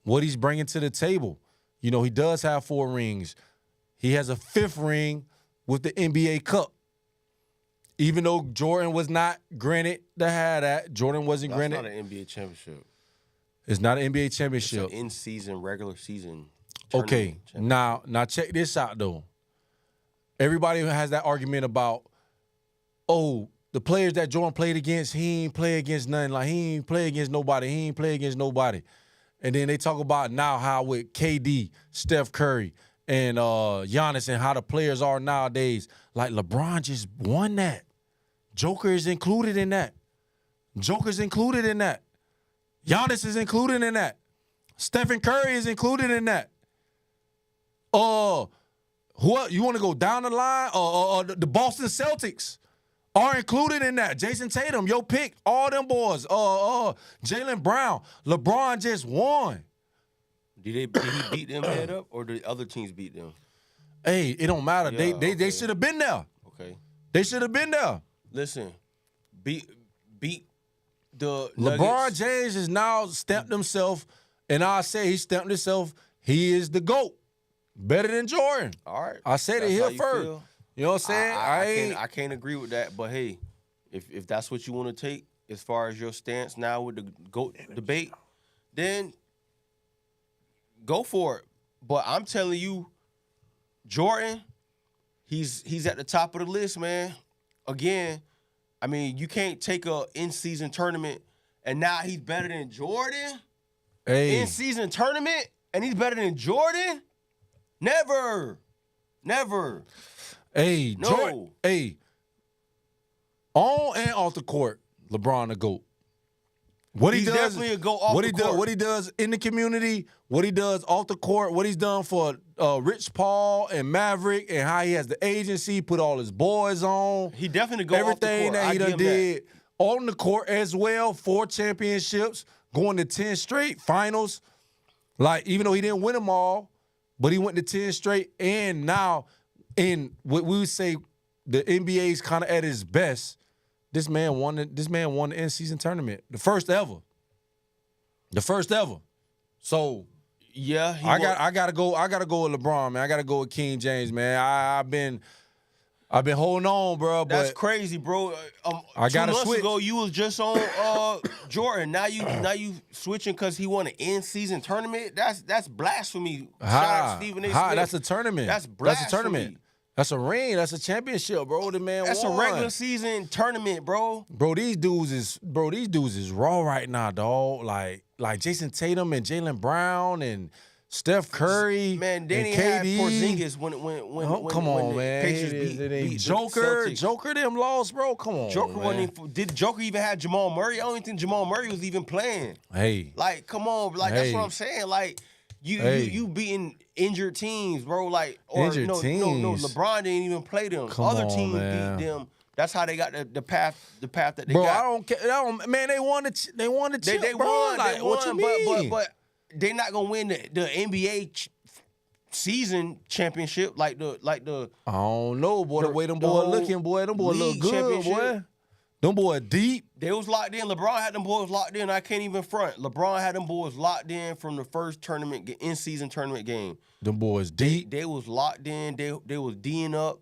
Speaker 1: what he's bringing to the table. You know, he does have 4 rings. He has a 5th ring with the NBA Cup. Even though Jordan was not granted to have that, Jordan wasn't granted.
Speaker 2: It's not an NBA championship.
Speaker 1: It's not an NBA championship.
Speaker 2: It's an in-season, regular season.
Speaker 1: Okay, now check this out, though. Everybody has that argument about, the players that Jordan played against, he ain't play against nothing. Like, he ain't play against nobody. And then they talk about now how with KD, Steph Curry, and Giannis and how the players are nowadays. Like, LeBron just won that. Joker is included in that. Giannis is included in that. Stephen Curry is included in that. Who you want to go down the line? The Boston Celtics are included in that. Jason Tatum, your pick, all them boys. Jaylen Brown, LeBron just won.
Speaker 2: Did he beat them head up, or did other teams beat them?
Speaker 1: Hey, it don't matter.
Speaker 2: Yeah,
Speaker 1: they should have been there.
Speaker 2: Okay.
Speaker 1: They should have been there.
Speaker 2: Listen, beat the
Speaker 1: LeBron
Speaker 2: Nuggets.
Speaker 1: James has now stamped himself, and I say he stamped himself. He is the GOAT. Better than Jordan.
Speaker 2: All right.
Speaker 1: I said it here first. Feel. You know what I'm saying?
Speaker 2: I can't agree with that, but hey, if that's what you want to take as far as your stance now with the GOAT debate, then go for it. But I'm telling you, Jordan, he's at the top of the list, man. Again, I mean, you can't take a in-season tournament and now he's better than Jordan?
Speaker 1: Hey.
Speaker 2: In-season tournament and he's better than Jordan? Never.
Speaker 1: Hey,
Speaker 2: no.
Speaker 1: Jordan. Hey, on and off the court, LeBron the GOAT.
Speaker 2: He's definitely a GOAT off the court.
Speaker 1: What he does in the community, what he does off the court, what he's done for Rich Paul and Maverick, and how he has the agency, put all his boys on.
Speaker 2: He definitely go off the court.
Speaker 1: Everything that he done did on the court as well. 4 championships, going to 10 straight finals. Like, even though he didn't win them all, but he went to 10 straight, and now in what we would say the NBA's kind of at its best, this man won the in-season tournament, the first ever. So
Speaker 2: yeah,
Speaker 1: I gotta go with LeBron, man. I gotta go with King James, man. I've been holding on, bro. But
Speaker 2: that's crazy, bro.
Speaker 1: I gotta
Speaker 2: 2 months
Speaker 1: switch.
Speaker 2: ago, you was just on Jordan. Now you switching because he won an in-season tournament. That's blasphemy. Shout out to Stephen A. Smith.
Speaker 1: That's a tournament.
Speaker 2: That's blasphemy.
Speaker 1: That's a tournament. That's a ring. That's a championship, bro. The man
Speaker 2: That's
Speaker 1: won.
Speaker 2: a regular season tournament, bro.
Speaker 1: Bro, these dudes is raw right now, dog. Like Jason Tatum and Jaylen Brown and Steph Curry,
Speaker 2: man, then
Speaker 1: and
Speaker 2: he
Speaker 1: KD.
Speaker 2: had Porzingis when
Speaker 1: come on,
Speaker 2: the
Speaker 1: man.
Speaker 2: Pacers beat
Speaker 1: Joker.
Speaker 2: the Celtics.
Speaker 1: Joker them lost, bro. Come on,
Speaker 2: Joker
Speaker 1: man.
Speaker 2: wasn't even, did Joker even have Jamal Murray? I don't even think Jamal Murray was even playing.
Speaker 1: Hey,
Speaker 2: like, come on, like that's what I'm saying. Like, you beating injured teams, bro. Like, or
Speaker 1: injured
Speaker 2: no,
Speaker 1: teams.
Speaker 2: LeBron didn't even play them.
Speaker 1: Come
Speaker 2: Other
Speaker 1: on,
Speaker 2: teams
Speaker 1: man.
Speaker 2: beat them. That's how they got the path that they
Speaker 1: bro,
Speaker 2: got.
Speaker 1: I don't care. Man, they won the chip,
Speaker 2: They
Speaker 1: bro.
Speaker 2: won.
Speaker 1: Like,
Speaker 2: They
Speaker 1: what you
Speaker 2: won,
Speaker 1: mean?
Speaker 2: but they're not gonna win the NBA season championship like the.
Speaker 1: I don't know, boy. The way them boys looking, boy. Them boys look good, boy. Them boys deep.
Speaker 2: They was locked in. LeBron had them boys locked in. I can't even front. LeBron had them boys locked in from the first tournament in-season tournament game.
Speaker 1: Them boys deep.
Speaker 2: They was locked in. They was D'ing up.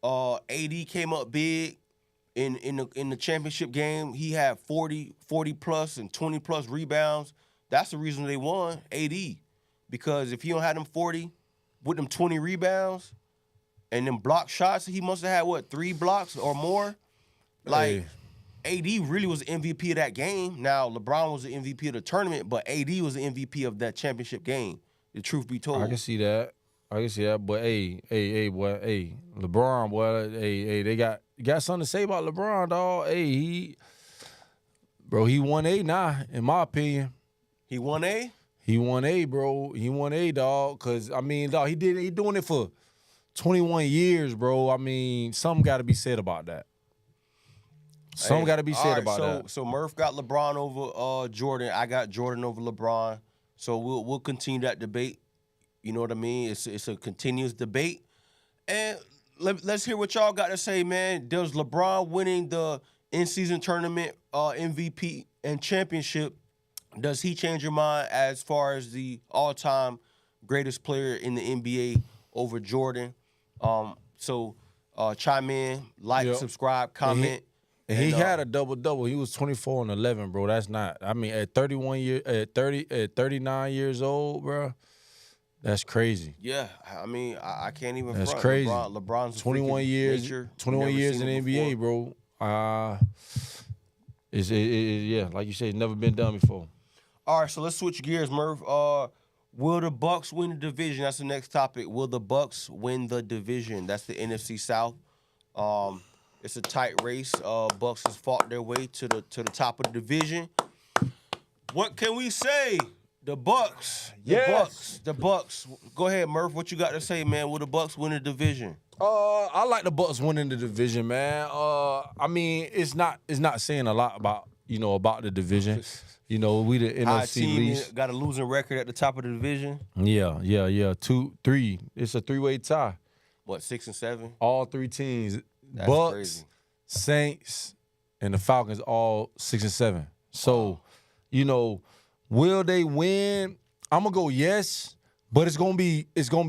Speaker 2: AD came up big in the championship game. He had 40 plus and 20 plus rebounds. That's the reason they won. AD, because if he don't have them 40 with them 20 rebounds and them block shots, he must have had 3 blocks or more. Like, AD really was the MVP of that game. Now, LeBron was the MVP of the tournament, but AD was the MVP of that championship game, the truth be told.
Speaker 1: I can see that. But hey, boy, LeBron, boy, they got something to say about LeBron, dog. Hey, he won A now, in my opinion.
Speaker 2: He won A?
Speaker 1: He won A, bro. He won A, dog. Cause I mean, dog, he doing it for 21 years, bro. I mean, something got to be said about that. Something got to be said about that.
Speaker 2: So Murph got LeBron over Jordan. I got Jordan over LeBron. So we'll continue that debate. You know what I mean? It's a continuous debate. And let's hear what y'all got to say, man. Does LeBron winning the in-season tournament MVP and championship, does he change your mind as far as the all-time greatest player in the NBA over Jordan? So chime in, like, subscribe, comment.
Speaker 1: And he had a double-double. He was 24 and 11, bro. That's not. I mean, at 39 years old, bro, that's crazy.
Speaker 2: Yeah, I mean, I can't even.
Speaker 1: That's
Speaker 2: front.
Speaker 1: crazy.
Speaker 2: LeBron's
Speaker 1: 21 years.
Speaker 2: nature.
Speaker 1: 21 years in the NBA,
Speaker 2: before.
Speaker 1: bro. Yeah, like you said, it's never been done before.
Speaker 2: All right, so let's switch gears, Murph. Will the Bucs win the division? That's the next topic. Will the Bucs win the division? That's the NFC South. It's a tight race. Bucs has fought their way to the top of the division. What can we say? The Bucs. The Bucs. Go ahead, Murph. What you got to say, man? Will the Bucs win the division?
Speaker 1: I like the Bucs winning the division, man. I mean, it's not saying a lot about the division. We the NFC least.
Speaker 2: Got a losing record at the top of the division.
Speaker 1: Yeah. 2, 3. It's a 3-way tie.
Speaker 2: What, 6 and 7?
Speaker 1: All 3 teams.
Speaker 2: That's
Speaker 1: Bucs,
Speaker 2: crazy.
Speaker 1: Saints, and the Falcons all 6 and 7. So, will they win? I'm gonna go yes, but it's gonna be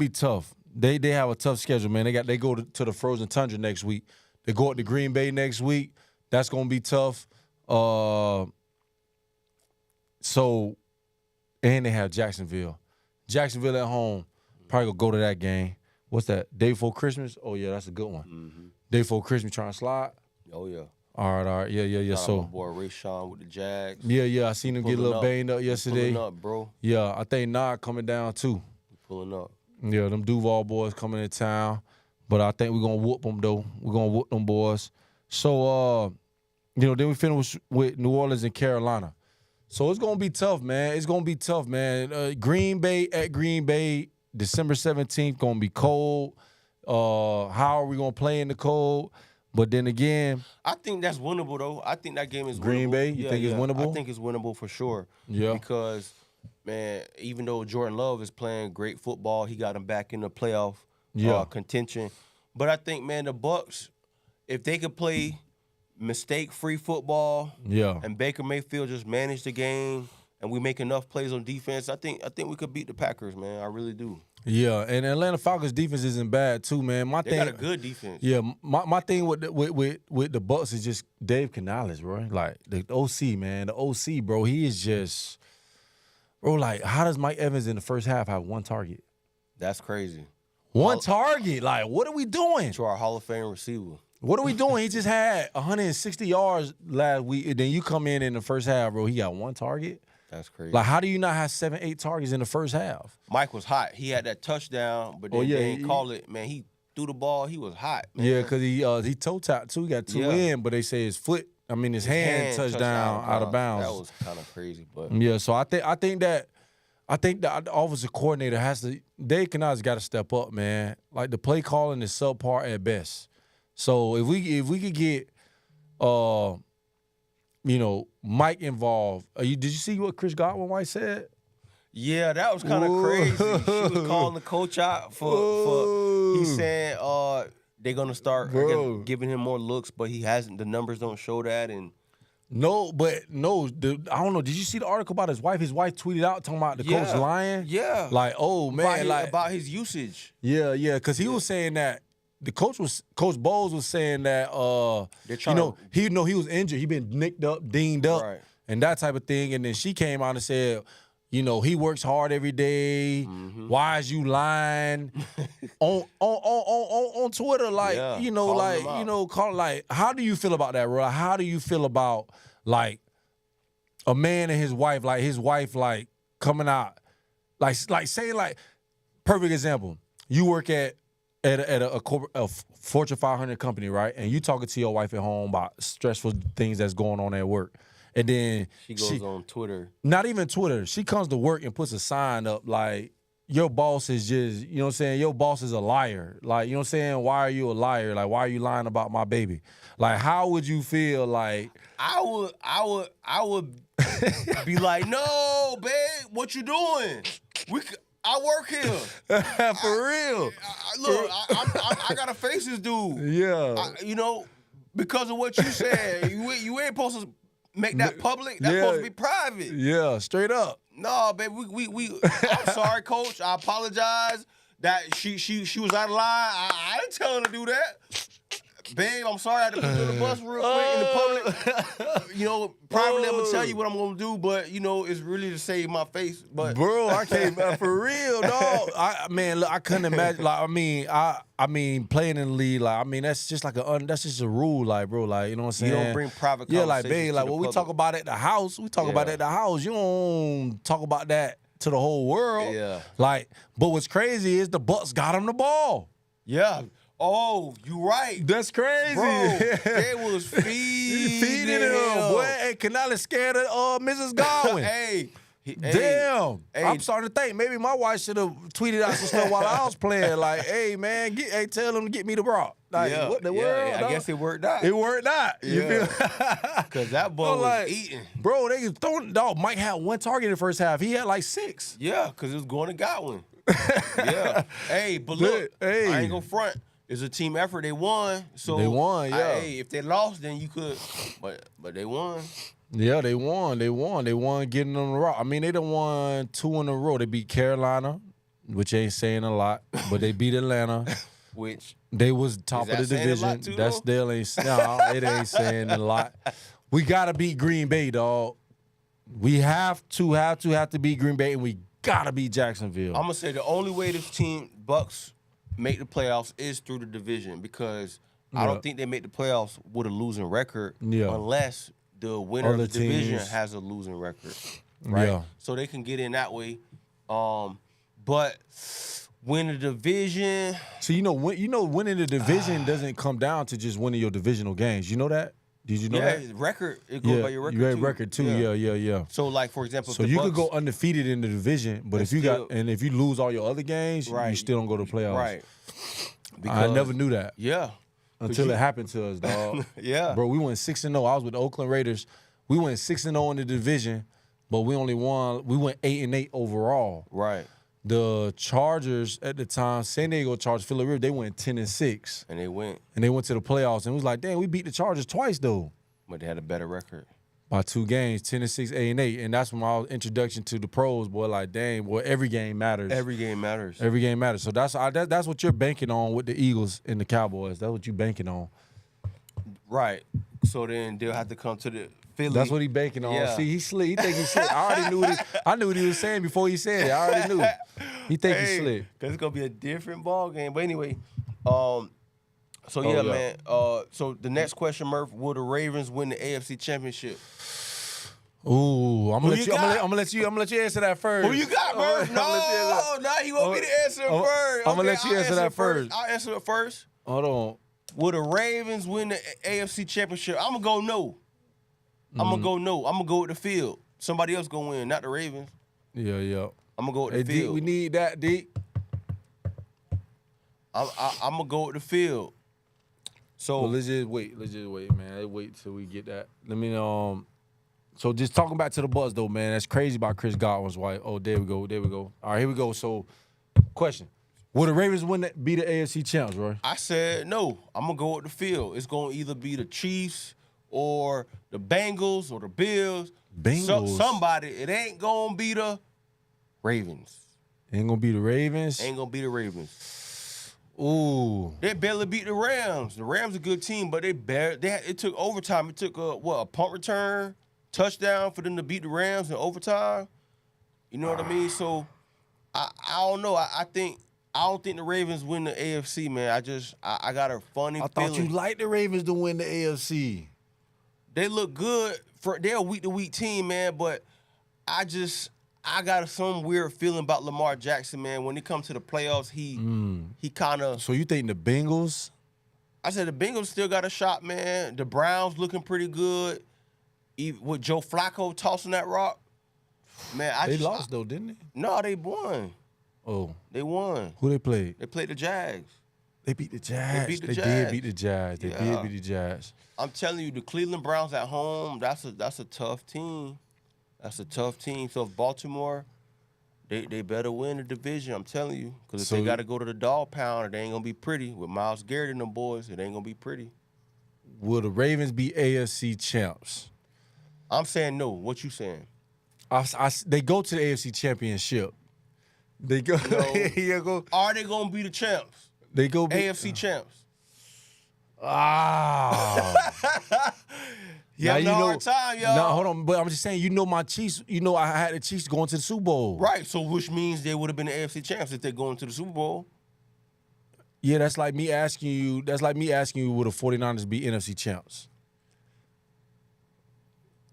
Speaker 1: tough. They have a tough schedule, man. They go to the frozen tundra next week. They go up to Green Bay next week. That's gonna be tough. So, and they have Jacksonville. Jacksonville at home. Probably gonna go to that game. What's that? Day before Christmas? Oh yeah, that's a good one.
Speaker 2: Mm-hmm.
Speaker 1: Day before Christmas, trying to slide.
Speaker 2: Oh yeah.
Speaker 1: All right. Yeah. So,
Speaker 2: my boy Ray Sean with the Jags.
Speaker 1: Yeah. I seen him get a little banged up yesterday.
Speaker 2: Pulling up, bro.
Speaker 1: Yeah, I think Nod coming down too.
Speaker 2: Pulling up.
Speaker 1: Yeah, them Duval boys coming in town. But I think we're going to whoop them, though. We're going to whoop them boys. So, then we finish with New Orleans and Carolina. So it's going to be tough, man. It's going to be tough, man. Green Bay at Green Bay, December 17th, going to be cold. How are we going to play in the cold? But then again,
Speaker 2: I think that's winnable, though. I think that game is
Speaker 1: Green
Speaker 2: winnable.
Speaker 1: Bay, you think it's winnable?
Speaker 2: I think it's winnable for sure.
Speaker 1: Yeah.
Speaker 2: Because, man, even though Jordan Love is playing great football, he got him back in the playoff contention. But I think, man, the Bucs, if they could play mistake-free football, and Baker Mayfield just manage the game, and we make enough plays on defense, I think we could beat the Packers, man. I really do. Yeah, and Atlanta Falcons defense isn't bad too, man. They got a good defense. Yeah, my thing with the Bucs is just Dave Canales, bro. Like the OC, man. The OC, bro. He is just, bro. Like, how does Mike Evans in the first half have 1 target? That's crazy. One target. Like, what are we doing? To our Hall of Fame receiver. What are we doing? He just had 160 yards last week, and then you come in the first half, bro. He got 1 target. That's crazy. Like, how do you not have 7, 8 targets in the first half? Mike was hot. He had that touchdown, but then they didn't call it. Man, he threw the ball. He was hot, man. Yeah, because he toe tapped too. He got 2 in, but they say his foot, his hand touched down out of bounds. That was kind of crazy, but yeah. So I think the offensive coordinator has to. Dave Canales got to step up, man. Like the play calling is subpar at best. So if we could get Mike involved. Did you see what Chris Godwin White said? Yeah, that was kind of crazy. She was calling the coach out for he said they're gonna start giving him more looks, but he hasn't. The numbers don't show that. And I don't know. Did you see the article about his wife? His wife tweeted out talking about the coach lying. Yeah, like man, about his usage. Yeah, because he was saying that. Coach Bowles was saying that he was injured. He been nicked up, dinged up, and that type of thing. And then she came out and said, he works hard every day. Mm-hmm. Why is you lying on Twitter? Like, how do you feel about that, bro? How do you feel about like a man and his wife, like coming out, like saying like, perfect example. You work at a Fortune 500 company, right? And you talking to your wife at home about stressful things that's going on at work. And then she goes on Twitter. Not even Twitter. She comes to work and puts a sign up like, your boss is just, your boss is a liar. Like, why are you a liar? Like, why are you lying about my baby? Like, how would you feel like? I would be like, no, babe, what you doing? I work here. For real. Look, I gotta face this dude. Yeah. Because of what you said, you ain't supposed to make that public. That's supposed to be private. Yeah, straight up. No, baby, I'm sorry, coach. I apologize that she was out of line. I didn't tell her to do that. Babe, I'm sorry I had to put you on the bus real quick in the public. Privately I'm gonna tell you what I'm gonna do, but it's really to save my face. But bro, I can't for real, dog. Look, I couldn't imagine. Like, I mean, playing in the league, like, that's just like that's just a rule, like, bro, like, you know what I'm saying? You don't bring private conversations. Yeah, like, babe, like, we talk about it at the house. We talk about it at the house. You don't talk about that to the whole world. Yeah. Like, but what's crazy is the Bucs got him the ball. Yeah. Oh, you right.
Speaker 1: That's crazy.
Speaker 2: Bro, they was feeding
Speaker 1: him.
Speaker 2: him.
Speaker 1: Boy, hey, Canales scared of Mrs. Godwin.
Speaker 2: Hey.
Speaker 1: Damn.
Speaker 2: Hey.
Speaker 1: I'm starting to think maybe my wife should have tweeted out some stuff while I was playing. Like, hey, man, tell them to get me the bra. Like, what the world?
Speaker 2: I guess it worked out.
Speaker 1: It worked out. You feel?
Speaker 2: Because that boy was eating.
Speaker 1: Bro, they throwing, dog, Mike had 1 target in the first half. He had like 6.
Speaker 2: Yeah, because it was going to Godwin. Yeah. Hey, but look, I ain't going to front. It's a team effort. They won. So
Speaker 1: they won, yeah.
Speaker 2: Hey, if they lost, then you could. But they won.
Speaker 1: Yeah, they won. They won getting on the rock. I mean, they done won 2 in a row. They beat Carolina, which ain't saying a lot, but they beat Atlanta.
Speaker 2: Which
Speaker 1: they was top of the division.
Speaker 2: Too,
Speaker 1: that still ain't it ain't saying a lot. We gotta beat Green Bay, dog. We have to beat Green Bay, and we gotta beat Jacksonville.
Speaker 2: I'm gonna say the only way this team Bucs make the playoffs is through the division, because I don't think they make the playoffs with a losing record unless the winner of the division has a losing record, right? Yeah. So they can get in that way. But win the division.
Speaker 1: So winning the division doesn't come down to just winning your divisional games. You know that? Did you know that?
Speaker 2: Yeah, record. It goes by your record.
Speaker 1: Your record too. Yeah.
Speaker 2: So like, for example,
Speaker 1: so you could go undefeated in the division, but if you lose all your other games, you still don't go to playoffs.
Speaker 2: Right.
Speaker 1: I never knew that.
Speaker 2: Yeah.
Speaker 1: Until it happened to us, dog.
Speaker 2: Yeah.
Speaker 1: Bro, we went 6-0. I was with the Oakland Raiders. We went 6-0 in the division, but we went 8-8 overall.
Speaker 2: Right.
Speaker 1: The Chargers at the time, San Diego Chargers, Philly Rivers, they went 10-6.
Speaker 2: And they went
Speaker 1: to the playoffs. And it was like, damn, we beat the Chargers twice, though.
Speaker 2: But they had a better record.
Speaker 1: By 2 games, 10-6, 8-8. And that's when my introduction to the pros, boy, like, dang, boy, every game matters.
Speaker 2: Every game matters.
Speaker 1: Every game matters. So that's what you're banking on with the Eagles and the Cowboys. That's what you're banking on.
Speaker 2: Right. So then they'll have to come to the Philly.
Speaker 1: That's what he banking on.
Speaker 2: Yeah.
Speaker 1: See, he slick. He think he slick. I already knew I knew what he was saying before he said it. I already knew. He think he slick.
Speaker 2: Because it's going to be a different ball game. But anyway, man. So the next question, Murph, will the Ravens win the AFC Championship?
Speaker 1: Ooh, I'm gonna let you answer that first.
Speaker 2: Who you got, Murph? No, he want me to answer it first.
Speaker 1: I'm gonna let you answer that first.
Speaker 2: I'll answer it first.
Speaker 1: Hold on.
Speaker 2: Will the Ravens win the AFC Championship? I'm gonna go no. I'm gonna go no. I'm gonna go with the field. Somebody else gonna win, not the Ravens.
Speaker 1: Yeah.
Speaker 2: I'm gonna go with the field.
Speaker 1: D, we need that, D.
Speaker 2: I'm gonna go with the field. So
Speaker 1: let's just wait, man. Let's wait till we get that. Let me So just talking back to the Bucs though, man. That's crazy about Chris Godwin's wife. Oh, there we go. All right, here we go. So, question: will the Ravens be the AFC champs, Roy?
Speaker 2: I said no. I'm gonna go with the field. It's gonna either be the Chiefs or the Bengals or the Bills. Somebody. It ain't gonna be the Ravens.
Speaker 1: Ain't gonna be the Ravens.
Speaker 2: Ain't gonna be the Ravens.
Speaker 1: Ooh.
Speaker 2: They barely beat the Rams. The Rams a good team, but it took overtime. It took a punt return, touchdown for them to beat the Rams in overtime. You know what I mean? So I don't know. I don't think the Ravens win the AFC, man. I got a funny feeling.
Speaker 1: I thought you liked the Ravens to win the AFC.
Speaker 2: They look good. They're a week-to-week team, man, but I got some weird feeling about Lamar Jackson, man. When it comes to the playoffs, he kind of...
Speaker 1: So you think the Bengals?
Speaker 2: I said the Bengals still got a shot, man. The Browns looking pretty good. With Joe Flacco tossing that rock. Man,
Speaker 1: they lost, though, didn't they?
Speaker 2: No, they won.
Speaker 1: Oh.
Speaker 2: They won.
Speaker 1: Who they played?
Speaker 2: They played the Jags.
Speaker 1: They beat the Jags. They did beat the Jags. They did beat the Jags.
Speaker 2: I'm telling you, the Cleveland Browns at home, that's a tough team. That's a tough team. So if Baltimore, they better win the division, I'm telling you. Because if they got to go to the dog pound, it ain't going to be pretty. With Myles Garrett and them boys, it ain't going to be pretty.
Speaker 1: Will the Ravens be AFC champs?
Speaker 2: I'm saying no. What you saying?
Speaker 1: They go to the AFC Championship. They go.
Speaker 2: No. Are they going to be the champs?
Speaker 1: They go be
Speaker 2: AFC champs.
Speaker 1: Yeah,
Speaker 2: you know, hard time, y'all.
Speaker 1: No, hold on. But I'm just saying, my Chiefs, I had the Chiefs going to the Super Bowl.
Speaker 2: Right, so which means they would have been the AFC champs if they're going to the Super Bowl.
Speaker 1: Yeah, that's like me asking you, will the 49ers be NFC champs?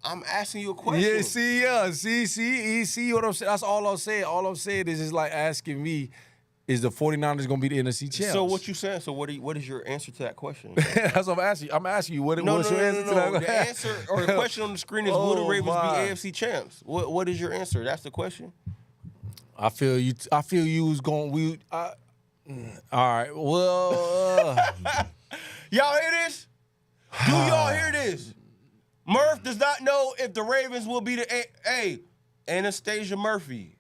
Speaker 2: I'm asking you a question.
Speaker 1: Yeah, see what I'm saying? That's all I'm saying. All I'm saying is just like asking me, is the 49ers going to be the NFC champs?
Speaker 2: So what you saying? So what is your answer to that question?
Speaker 1: That's what I'm asking you. I'm asking you, what's your answer to that?
Speaker 2: The answer or the question on the screen is, will the Ravens be AFC champs? What is your answer? That's the question.
Speaker 1: I feel you was going. All right. Well,
Speaker 2: y'all hear this? Do y'all hear this? Murph does not know if the Ravens will be the Anastasia Murphy.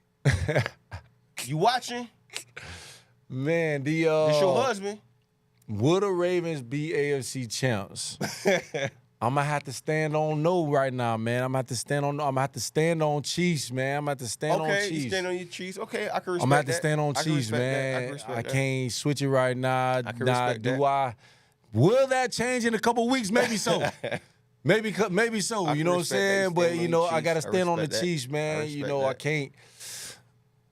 Speaker 2: You watching?
Speaker 1: Man,
Speaker 2: this your husband.
Speaker 1: Will the Ravens be AFC champs? I'm gonna have to stand on no right now, man. I'm gonna have to stand on Chiefs, man. I'm gonna have to stand on Chiefs.
Speaker 2: Okay, you stand on your Chiefs. Okay, I can respect that.
Speaker 1: I'm gonna have to stand on Chiefs, man. I can't switch it right now. Will that change in a couple weeks? Maybe so. Maybe so. You know what I'm saying? But I gotta stand on the Chiefs, man. I can't.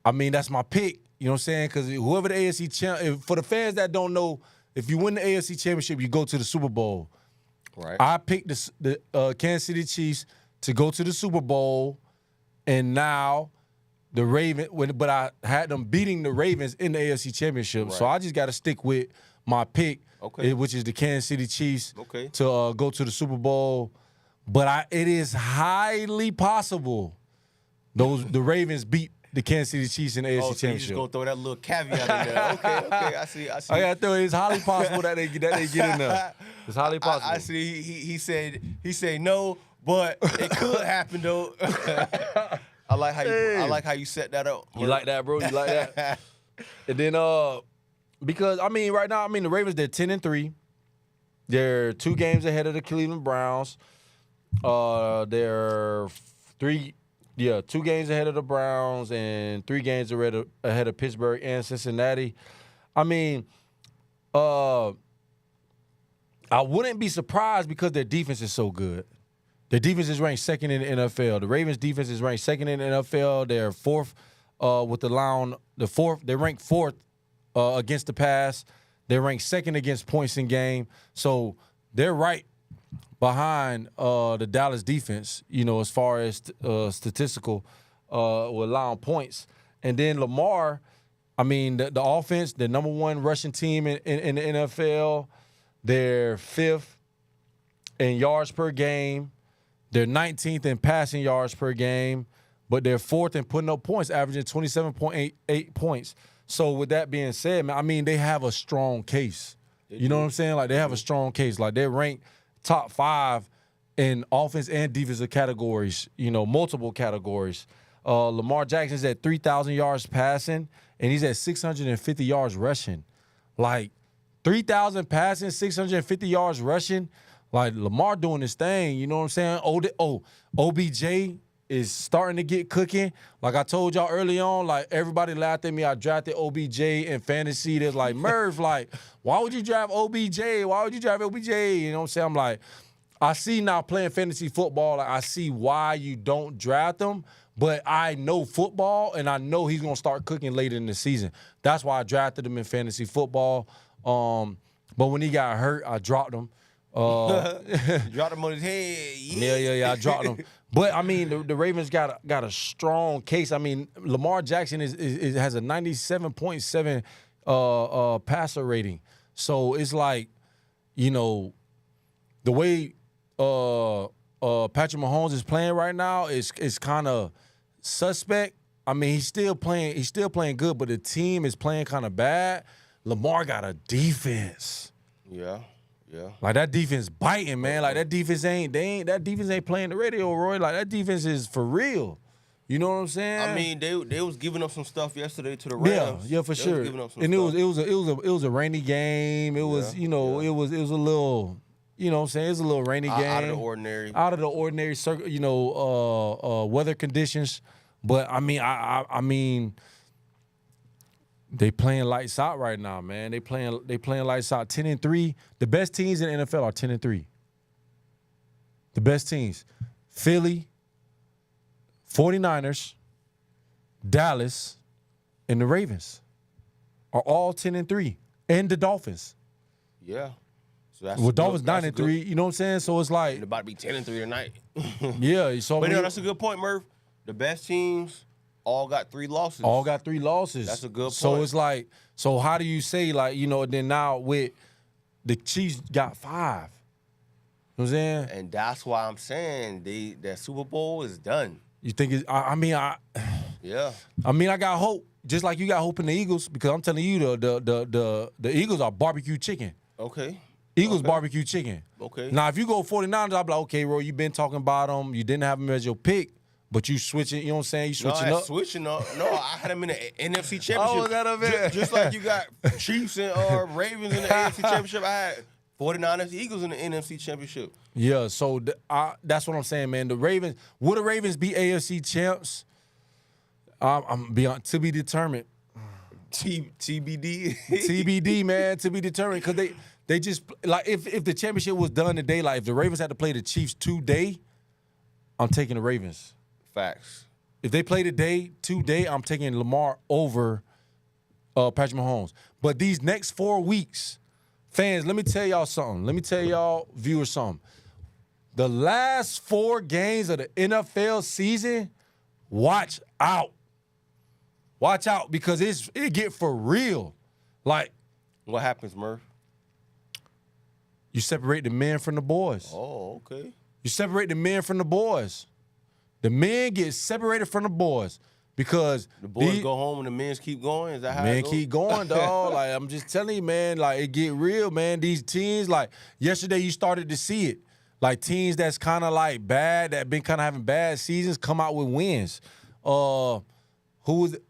Speaker 1: I mean, that's my pick. You know what I'm saying? Because whoever the AFC champ, for the fans that don't know, if you win the AFC championship, you go to the Super Bowl.
Speaker 2: Right.
Speaker 1: I picked the Kansas City Chiefs to go to the Super Bowl, and now the Ravens. But I had them beating the Ravens in the AFC championship, right. So I just got to stick with my pick, which is the Kansas City Chiefs, to go to the Super Bowl. But it is highly possible the Ravens beat the Kansas City Chiefs in the AFC championship.
Speaker 2: You just gonna throw that little caveat in there. Okay, I see.
Speaker 1: I gotta throw it. It's highly possible that they get in there. It's highly possible.
Speaker 2: I see. He said no, but it could happen though. I like how you set that up.
Speaker 1: You like that, bro? You like that? And then because right now, the Ravens, they're 10-3. They're 2 games ahead of the Cleveland Browns. They're 2 games ahead of the Browns and 3 games ahead of Pittsburgh and Cincinnati. I wouldn't be surprised because their defense is so good. Their defense is ranked 2nd in the NFL. The Ravens' defense is ranked 2nd in the NFL. They're 4th with the line. They're ranked 4th against the pass. They're ranked 2nd against points in game. So they're right behind the Dallas defense, as far as statistical with allowing points. And then Lamar, the offense, the number 1 rushing team in the NFL. They're 5th in yards per game. They're 19th in passing yards per game, but they're 4th in putting up points, averaging 27.8 points. So with that being said, man, they have a strong case. You know what I'm saying? Like, they have a strong case. Like, they're ranked top 5 in offense and defensive categories, multiple categories. Lamar Jackson's at 3,000 yards passing, and he's at 650 yards rushing. Like, 3,000 passing, 650 yards rushing. Like, Lamar doing his thing, you know what I'm saying? OBJ is starting to get cooking. Like I told y'all early on, like, everybody laughed at me. I drafted OBJ in fantasy. They're like, Murph, like, why would you draft OBJ? Why would you draft OBJ? You know what I'm saying? I'm like, I see now playing fantasy football, like, I see why you don't draft him, but I know football, and I know he's going to start cooking later in the season. That's why I drafted him in fantasy football. But when he got hurt, I dropped him.
Speaker 2: Dropped him on his head.
Speaker 1: Yeah, I dropped him. But the Ravens got a strong case. Lamar Jackson has a 97.7 passer rating. So it's like, the way Patrick Mahomes is playing right now is kind of suspect. He's still playing good, but the team is playing kind of bad. Lamar got a defense.
Speaker 2: Yeah.
Speaker 1: Like, that defense biting, man. Like, that defense ain't playing the radio, Roy. Like, that defense is for real. You know what I'm saying?
Speaker 2: They was giving up some stuff yesterday to the Rams.
Speaker 1: Yeah, for sure. And it was a rainy game. It was, it was a little, you know what I'm saying? It was a little rainy game.
Speaker 2: Out of the ordinary.
Speaker 1: Out of the ordinary weather conditions. But they playing lights out right now, man. They playing lights out. 10-3. The best teams in the NFL are 10-3. The best teams: Philly, 49ers, Dallas, and the Ravens are all 10-3, and the Dolphins.
Speaker 2: Yeah. So that's
Speaker 1: Dolphins 9-3. You know what I'm saying? So it's like
Speaker 2: they're about to be 10-3 tonight.
Speaker 1: Yeah. So
Speaker 2: but that's a good point, Murph. The best teams all got 3 losses.
Speaker 1: All got 3 losses.
Speaker 2: That's a good point.
Speaker 1: So it's like, so how do you say, like, you know, then now with the Chiefs got 5. You know what I'm saying?
Speaker 2: And that's why I'm saying that Super Bowl is done.
Speaker 1: You think it's,
Speaker 2: Yeah.
Speaker 1: I mean, I got hope. Just like you got hope in the Eagles, because I'm telling you, the Eagles are barbecue chicken.
Speaker 2: Okay.
Speaker 1: Eagles barbecue chicken.
Speaker 2: Okay.
Speaker 1: Now, if you go 49ers, I'll be like, okay, Roy, you've been talking about them. You didn't have them as your pick, but you switching, you know what I'm saying? You switching up.
Speaker 2: Switching up. No, I had them in the NFC Championship.
Speaker 1: Oh, that up there?
Speaker 2: Just like you got Chiefs and Ravens in the AFC Championship, I had 49ers, Eagles in the NFC Championship.
Speaker 1: Yeah, so that's what I'm saying, man. The Ravens, will the Ravens be AFC champs? I'm beyond to be determined.
Speaker 2: TBD.
Speaker 1: TBD, man, to be determined. Because they just, like, if the championship was done today, like, if the Ravens had to play the Chiefs today, I'm taking the Ravens.
Speaker 2: Facts.
Speaker 1: If they play today, I'm taking Lamar over Patrick Mahomes. But these next 4 weeks, fans, let me tell y'all something. Let me tell y'all viewers something. The last 4 games of the NFL season, watch out. Watch out, because it get for real. Like,
Speaker 2: What happens, Murph?
Speaker 1: you separate the men from the boys.
Speaker 2: Oh, okay.
Speaker 1: You separate the men from the boys. The men get separated from the boys because
Speaker 2: The boys go home and the men keep going? Is that how it
Speaker 1: men
Speaker 2: goes?
Speaker 1: keep going, dog. Like, I'm just telling you, man, like, it get real, man. These teams, like, yesterday you started to see it. Like, teams that's kind of, like, bad, that been kind of having bad seasons, come out with wins. Who was it?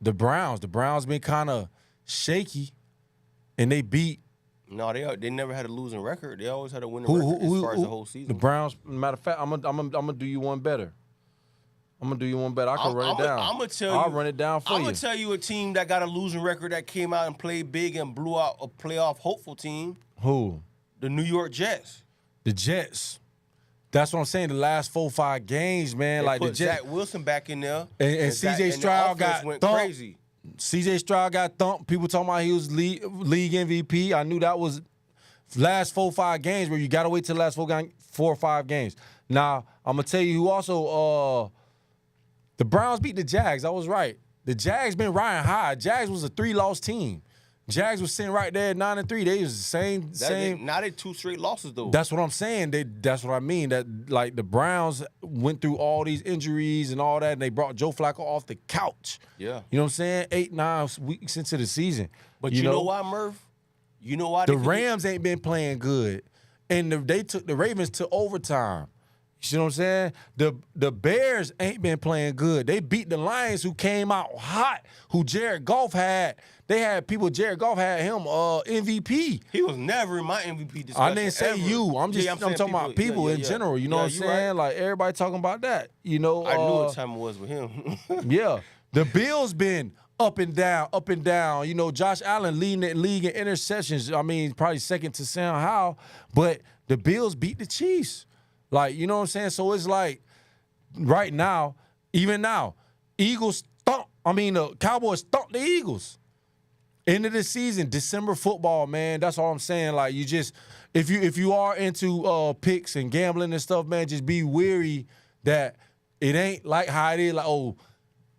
Speaker 1: The Browns. The Browns been kind of shaky, and they beat.
Speaker 2: No, they never had a losing record. They always had a winning record as far as the whole season.
Speaker 1: The Browns, matter of fact, I'm gonna do you one better. I can run it down.
Speaker 2: I'm gonna tell you.
Speaker 1: I'll run it down for you.
Speaker 2: I'm gonna tell you a team that got a losing record that came out and played big and blew out a playoff hopeful team.
Speaker 1: Who?
Speaker 2: The New York Jets.
Speaker 1: The Jets. That's what I'm saying. The last 4-5 games, man,
Speaker 2: They
Speaker 1: like
Speaker 2: put
Speaker 1: the Jets.
Speaker 2: Zach Wilson back in there,
Speaker 1: And C.J. Stroud got
Speaker 2: went
Speaker 1: thumped.
Speaker 2: crazy.
Speaker 1: C.J. Stroud got thumped. People talking about he was league MVP. I knew that was last 4-5 games where you got to wait till the last 4 or 5 games. Now, I'm going to tell you who also the Browns beat the Jags. I was right. The Jags been riding high. Jags was a 3-loss team. Jags was sitting right there at 9-3. They was the same.
Speaker 2: Now they 2 straight losses though.
Speaker 1: That's what I'm saying. That's what I mean. That, like, the Browns went through all these injuries and all that, and they brought Joe Flacco off the couch.
Speaker 2: Yeah.
Speaker 1: You know what I'm saying? 8-9 weeks into the season.
Speaker 2: But you know why, Murph? You know why
Speaker 1: the Rams ain't been playing good, and they took the Ravens to overtime. You know what I'm saying? The Bears ain't been playing good. They beat the Lions, who came out hot, who Jared Goff had. They had people, Jared Goff had him MVP.
Speaker 2: He was never in my MVP discussion.
Speaker 1: I didn't say
Speaker 2: ever.
Speaker 1: you. I'm talking about people in general. You know what I'm saying?
Speaker 2: Right.
Speaker 1: Like, everybody talking about that. You know,
Speaker 2: I knew what time it was with him.
Speaker 1: yeah. The Bills been up and down, up and down. You know, Josh Allen leading the league in interceptions. I mean, probably second to Sam Howell. But the Bills beat the Chiefs. Like, you know what I'm saying? So it's like, right now, even now, Eagles the Cowboys thumped the Eagles. End of the season, December football, man. That's all I'm saying. Like, you just, if you are into picks and gambling and stuff, man, just be wary that it ain't like how it is. Like, oh,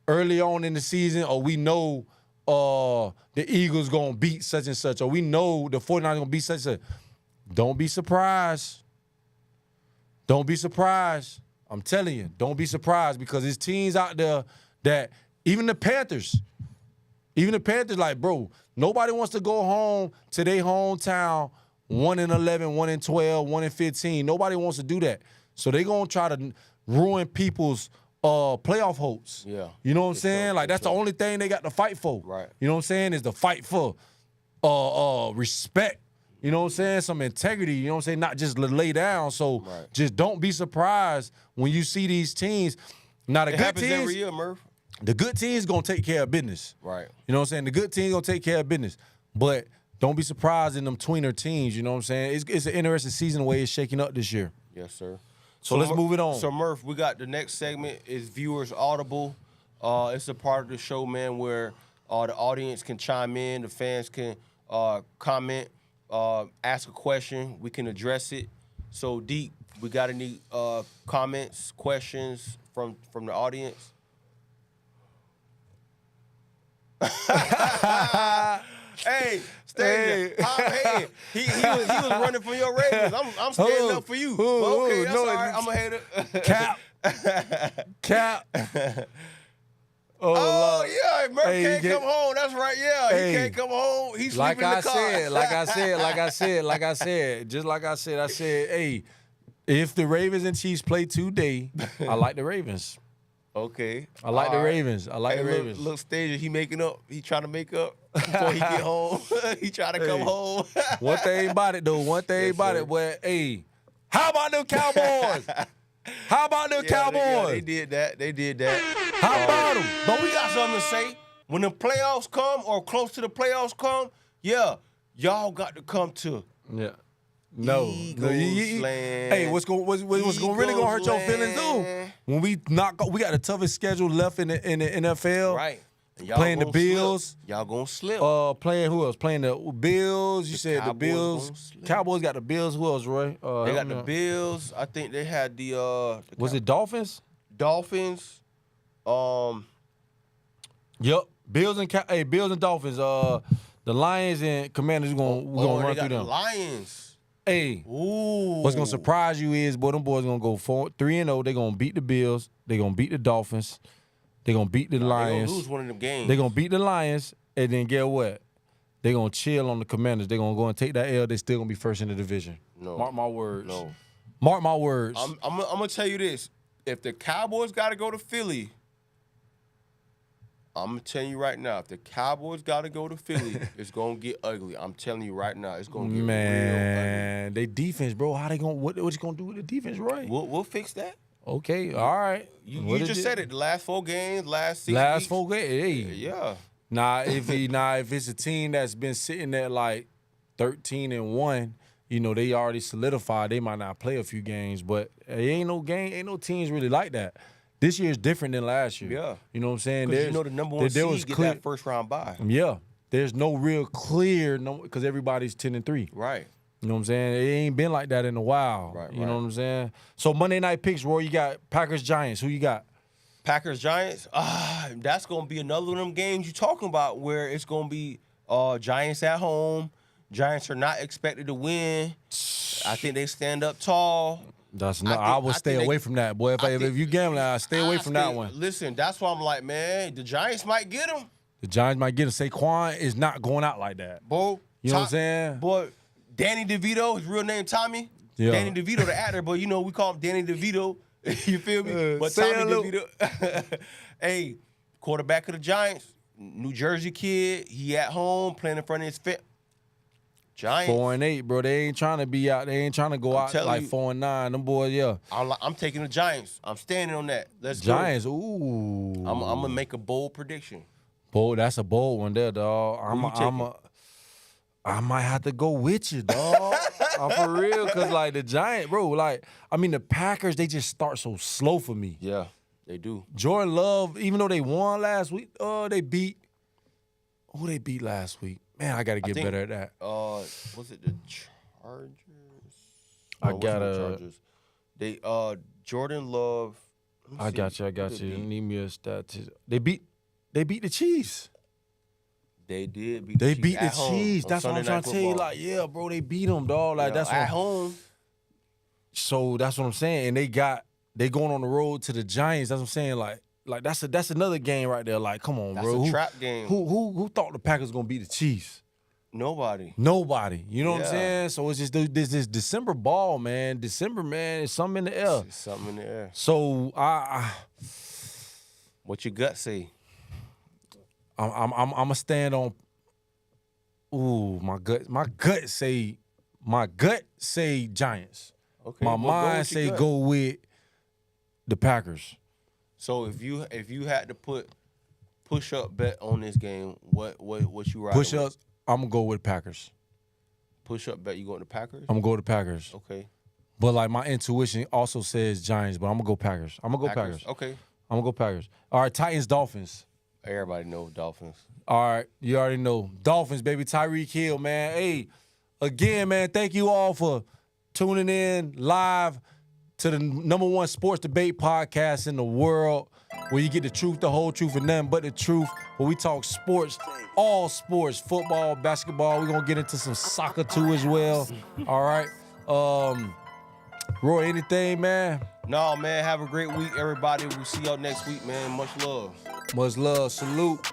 Speaker 1: early on in the season, or we know the Eagles gonna beat such and such, or we know the 49ers gonna beat such and such. Don't be surprised. Don't be surprised. I'm telling you, don't be surprised, because there's teams out there that, even the Panthers, like, bro, nobody wants to go home to their hometown 1-11, 1-12, 1-15. Nobody wants to do that. So they gonna try to ruin people's playoff hopes.
Speaker 2: Yeah.
Speaker 1: You know what I'm saying? Like, that's the only thing they got to fight for.
Speaker 2: Right.
Speaker 1: You know what I'm saying? Is the fight for respect. You know what I'm saying? Some integrity, you know what I'm saying? Not just lay down. So just don't be surprised when you see these teams. Now,
Speaker 2: It happens every year, Murph.
Speaker 1: The good teams going to take care of business.
Speaker 2: Right.
Speaker 1: You know what I'm saying? The good teams going to take care of business. But don't be surprised in them tweener teams, you know what I'm saying? It's an interesting season the way it's shaking up this year.
Speaker 2: Yes, sir.
Speaker 1: So let's move it on.
Speaker 2: So, Murph, we got the next segment is Viewers Audible. It's a part of the show, man, where the audience can chime in, the fans can comment, ask a question, we can address it. So, Deep, we got any comments, questions from the audience? Hey, Stasia, hey, he was running for your Ravens. I'm standing up for you. Okay, that's all right. I'm a hater.
Speaker 1: Cap.
Speaker 2: Oh yeah, Murph can't come home. That's right. Yeah, he can't come home. He's sleeping in the car.
Speaker 1: Like I said, just like I said, hey, if the Ravens and Chiefs play today, I like the Ravens.
Speaker 2: Okay.
Speaker 1: I like the Ravens. I like the Ravens.
Speaker 2: Look, Stasia, he making up. He trying to make up before he get home. He trying to come home.
Speaker 1: One thing about it, though. Well, hey, how about them Cowboys? How about them Cowboys?
Speaker 2: They did that.
Speaker 1: How about them?
Speaker 2: But we got something to say. When the playoffs come or close to the playoffs come, y'all got to come to.
Speaker 1: Yeah. No. Hey, what's really gonna hurt your feelings though? When we got the toughest schedule left in the NFL.
Speaker 2: Right.
Speaker 1: Playing the Bills.
Speaker 2: Y'all gonna slip.
Speaker 1: Playing who else? Playing the Bills. You said the Bills. Cowboys got the Bills. Who else, Roy?
Speaker 2: They got the Bills. I think they had the
Speaker 1: was it Dolphins?
Speaker 2: Dolphins.
Speaker 1: Yep. Bills and Dolphins. The Lions and Commanders we're gonna run through them.
Speaker 2: Lions.
Speaker 1: Hey, what's gonna surprise you is, boy, them boys gonna go 3-0. They gonna beat the Bills. They gonna beat the Dolphins. They gonna beat the Lions.
Speaker 2: They gonna lose one of them games.
Speaker 1: They gonna beat the Lions, and then get what? They gonna chill on the Commanders. They gonna go and take that L. They still gonna be first in the division.
Speaker 2: No,
Speaker 1: mark my words.
Speaker 2: No,
Speaker 1: mark my words.
Speaker 2: I'm gonna tell you this: if the Cowboys got to go to Philly, I'm gonna tell you right now, if the Cowboys got to go to Philly, it's gonna get ugly. I'm telling you right now, it's gonna get real ugly.
Speaker 1: They defense, bro. How they gonna what you gonna do with the defense, right?
Speaker 2: We'll fix that.
Speaker 1: Okay, all right.
Speaker 2: You just said it. The last 4 games, last 6 weeks.
Speaker 1: 4 games. Hey.
Speaker 2: Yeah.
Speaker 1: If it's a team that's been sitting at like 13-1, they already solidified. They might not play a few games, but ain't no teams really like that. This year is different than last year.
Speaker 2: Yeah.
Speaker 1: You know what I'm saying?
Speaker 2: Because the number one seed get that first round bye.
Speaker 1: Yeah. There's no real clear because everybody's 10-3.
Speaker 2: Right.
Speaker 1: You know what I'm saying? It ain't been like that in a while.
Speaker 2: Right.
Speaker 1: You know what I'm saying? So Monday night picks, Roy, you got Packers-Giants. Who you got?
Speaker 2: Packers-Giants? That's going to be another one of them games you're talking about where it's going to be Giants at home. Giants are not expected to win. I think they stand up tall.
Speaker 1: I would stay away from that, boy. If you gambling, I stay away from that one.
Speaker 2: Listen, that's why I'm like, man, the Giants might get them.
Speaker 1: The Giants might get them. Saquon is not going out like that.
Speaker 2: Boy,
Speaker 1: you know what I'm saying?
Speaker 2: Boy, Danny DeVito, his real name Tommy.
Speaker 1: Yeah.
Speaker 2: Danny DeVito, the actor, but we call him Danny DeVito. You feel me? But Tommy DeVito. Hey, quarterback of the Giants, New Jersey kid. He at home playing in front of his fit. Giants
Speaker 1: 4-8, bro. They ain't trying to be out. They ain't trying to go out like 4-9. Them boys, yeah.
Speaker 2: I'm taking the Giants. I'm standing on that. Let's
Speaker 1: Giants,
Speaker 2: go.
Speaker 1: Ooh.
Speaker 2: I'm gonna make a bold prediction.
Speaker 1: Bold, that's a bold one there, dog. I might have to go with you, dog. I'm for real, because, like, the Giants, bro, the Packers, they just start so slow for me.
Speaker 2: Yeah, they do.
Speaker 1: Jordan Love, even though they won last week, they beat – who they beat last week? Man, I got to get better at that.
Speaker 2: Was it the Chargers?
Speaker 1: Chargers.
Speaker 2: They, Jordan Love.
Speaker 1: I got you. Need me a stat. They beat the Chiefs.
Speaker 2: They did beat
Speaker 1: the Chiefs. That's what I'm trying to tell you. Like, yeah, bro, they beat them, dog. Like, that's
Speaker 2: at home.
Speaker 1: So that's what I'm saying. And they going on the road to the Giants. That's what I'm saying. Like that's another game right there. Like, come on, bro.
Speaker 2: That's a trap game.
Speaker 1: Who thought the Packers gonna beat the Chiefs?
Speaker 2: Nobody.
Speaker 1: You know what I'm saying? So it's just this December ball, man. December, man, it's something in the air.
Speaker 2: It's something in the air.
Speaker 1: So
Speaker 2: what your gut say?
Speaker 1: I'm gonna stand on. Ooh, my gut say Giants.
Speaker 2: Okay.
Speaker 1: My mind say go with the Packers.
Speaker 2: So if you had to put push up bet on this game, what you riding
Speaker 1: push ups? I'm gonna go with Packers.
Speaker 2: Push up bet, you going to Packers?
Speaker 1: I'm gonna go to Packers.
Speaker 2: Okay.
Speaker 1: But like my intuition also says Giants, but I'm gonna go Packers. Packers.
Speaker 2: Okay.
Speaker 1: I'm gonna go Packers. All right, Titans, Dolphins.
Speaker 2: Everybody know Dolphins.
Speaker 1: All right, you already know. Dolphins, baby. Tyreek Hill, man. Hey, again, man, thank you all for tuning in live to the #1 sports debate podcast in the world, where you get the truth, the whole truth, and nothing but the truth. Where we talk sports, all sports, football, basketball. We're gonna get into some soccer too as well. All right. Roy, anything, man?
Speaker 2: No, man. Have a great week, everybody. We'll see y'all next week, man. Much love.
Speaker 1: Much love. Salute.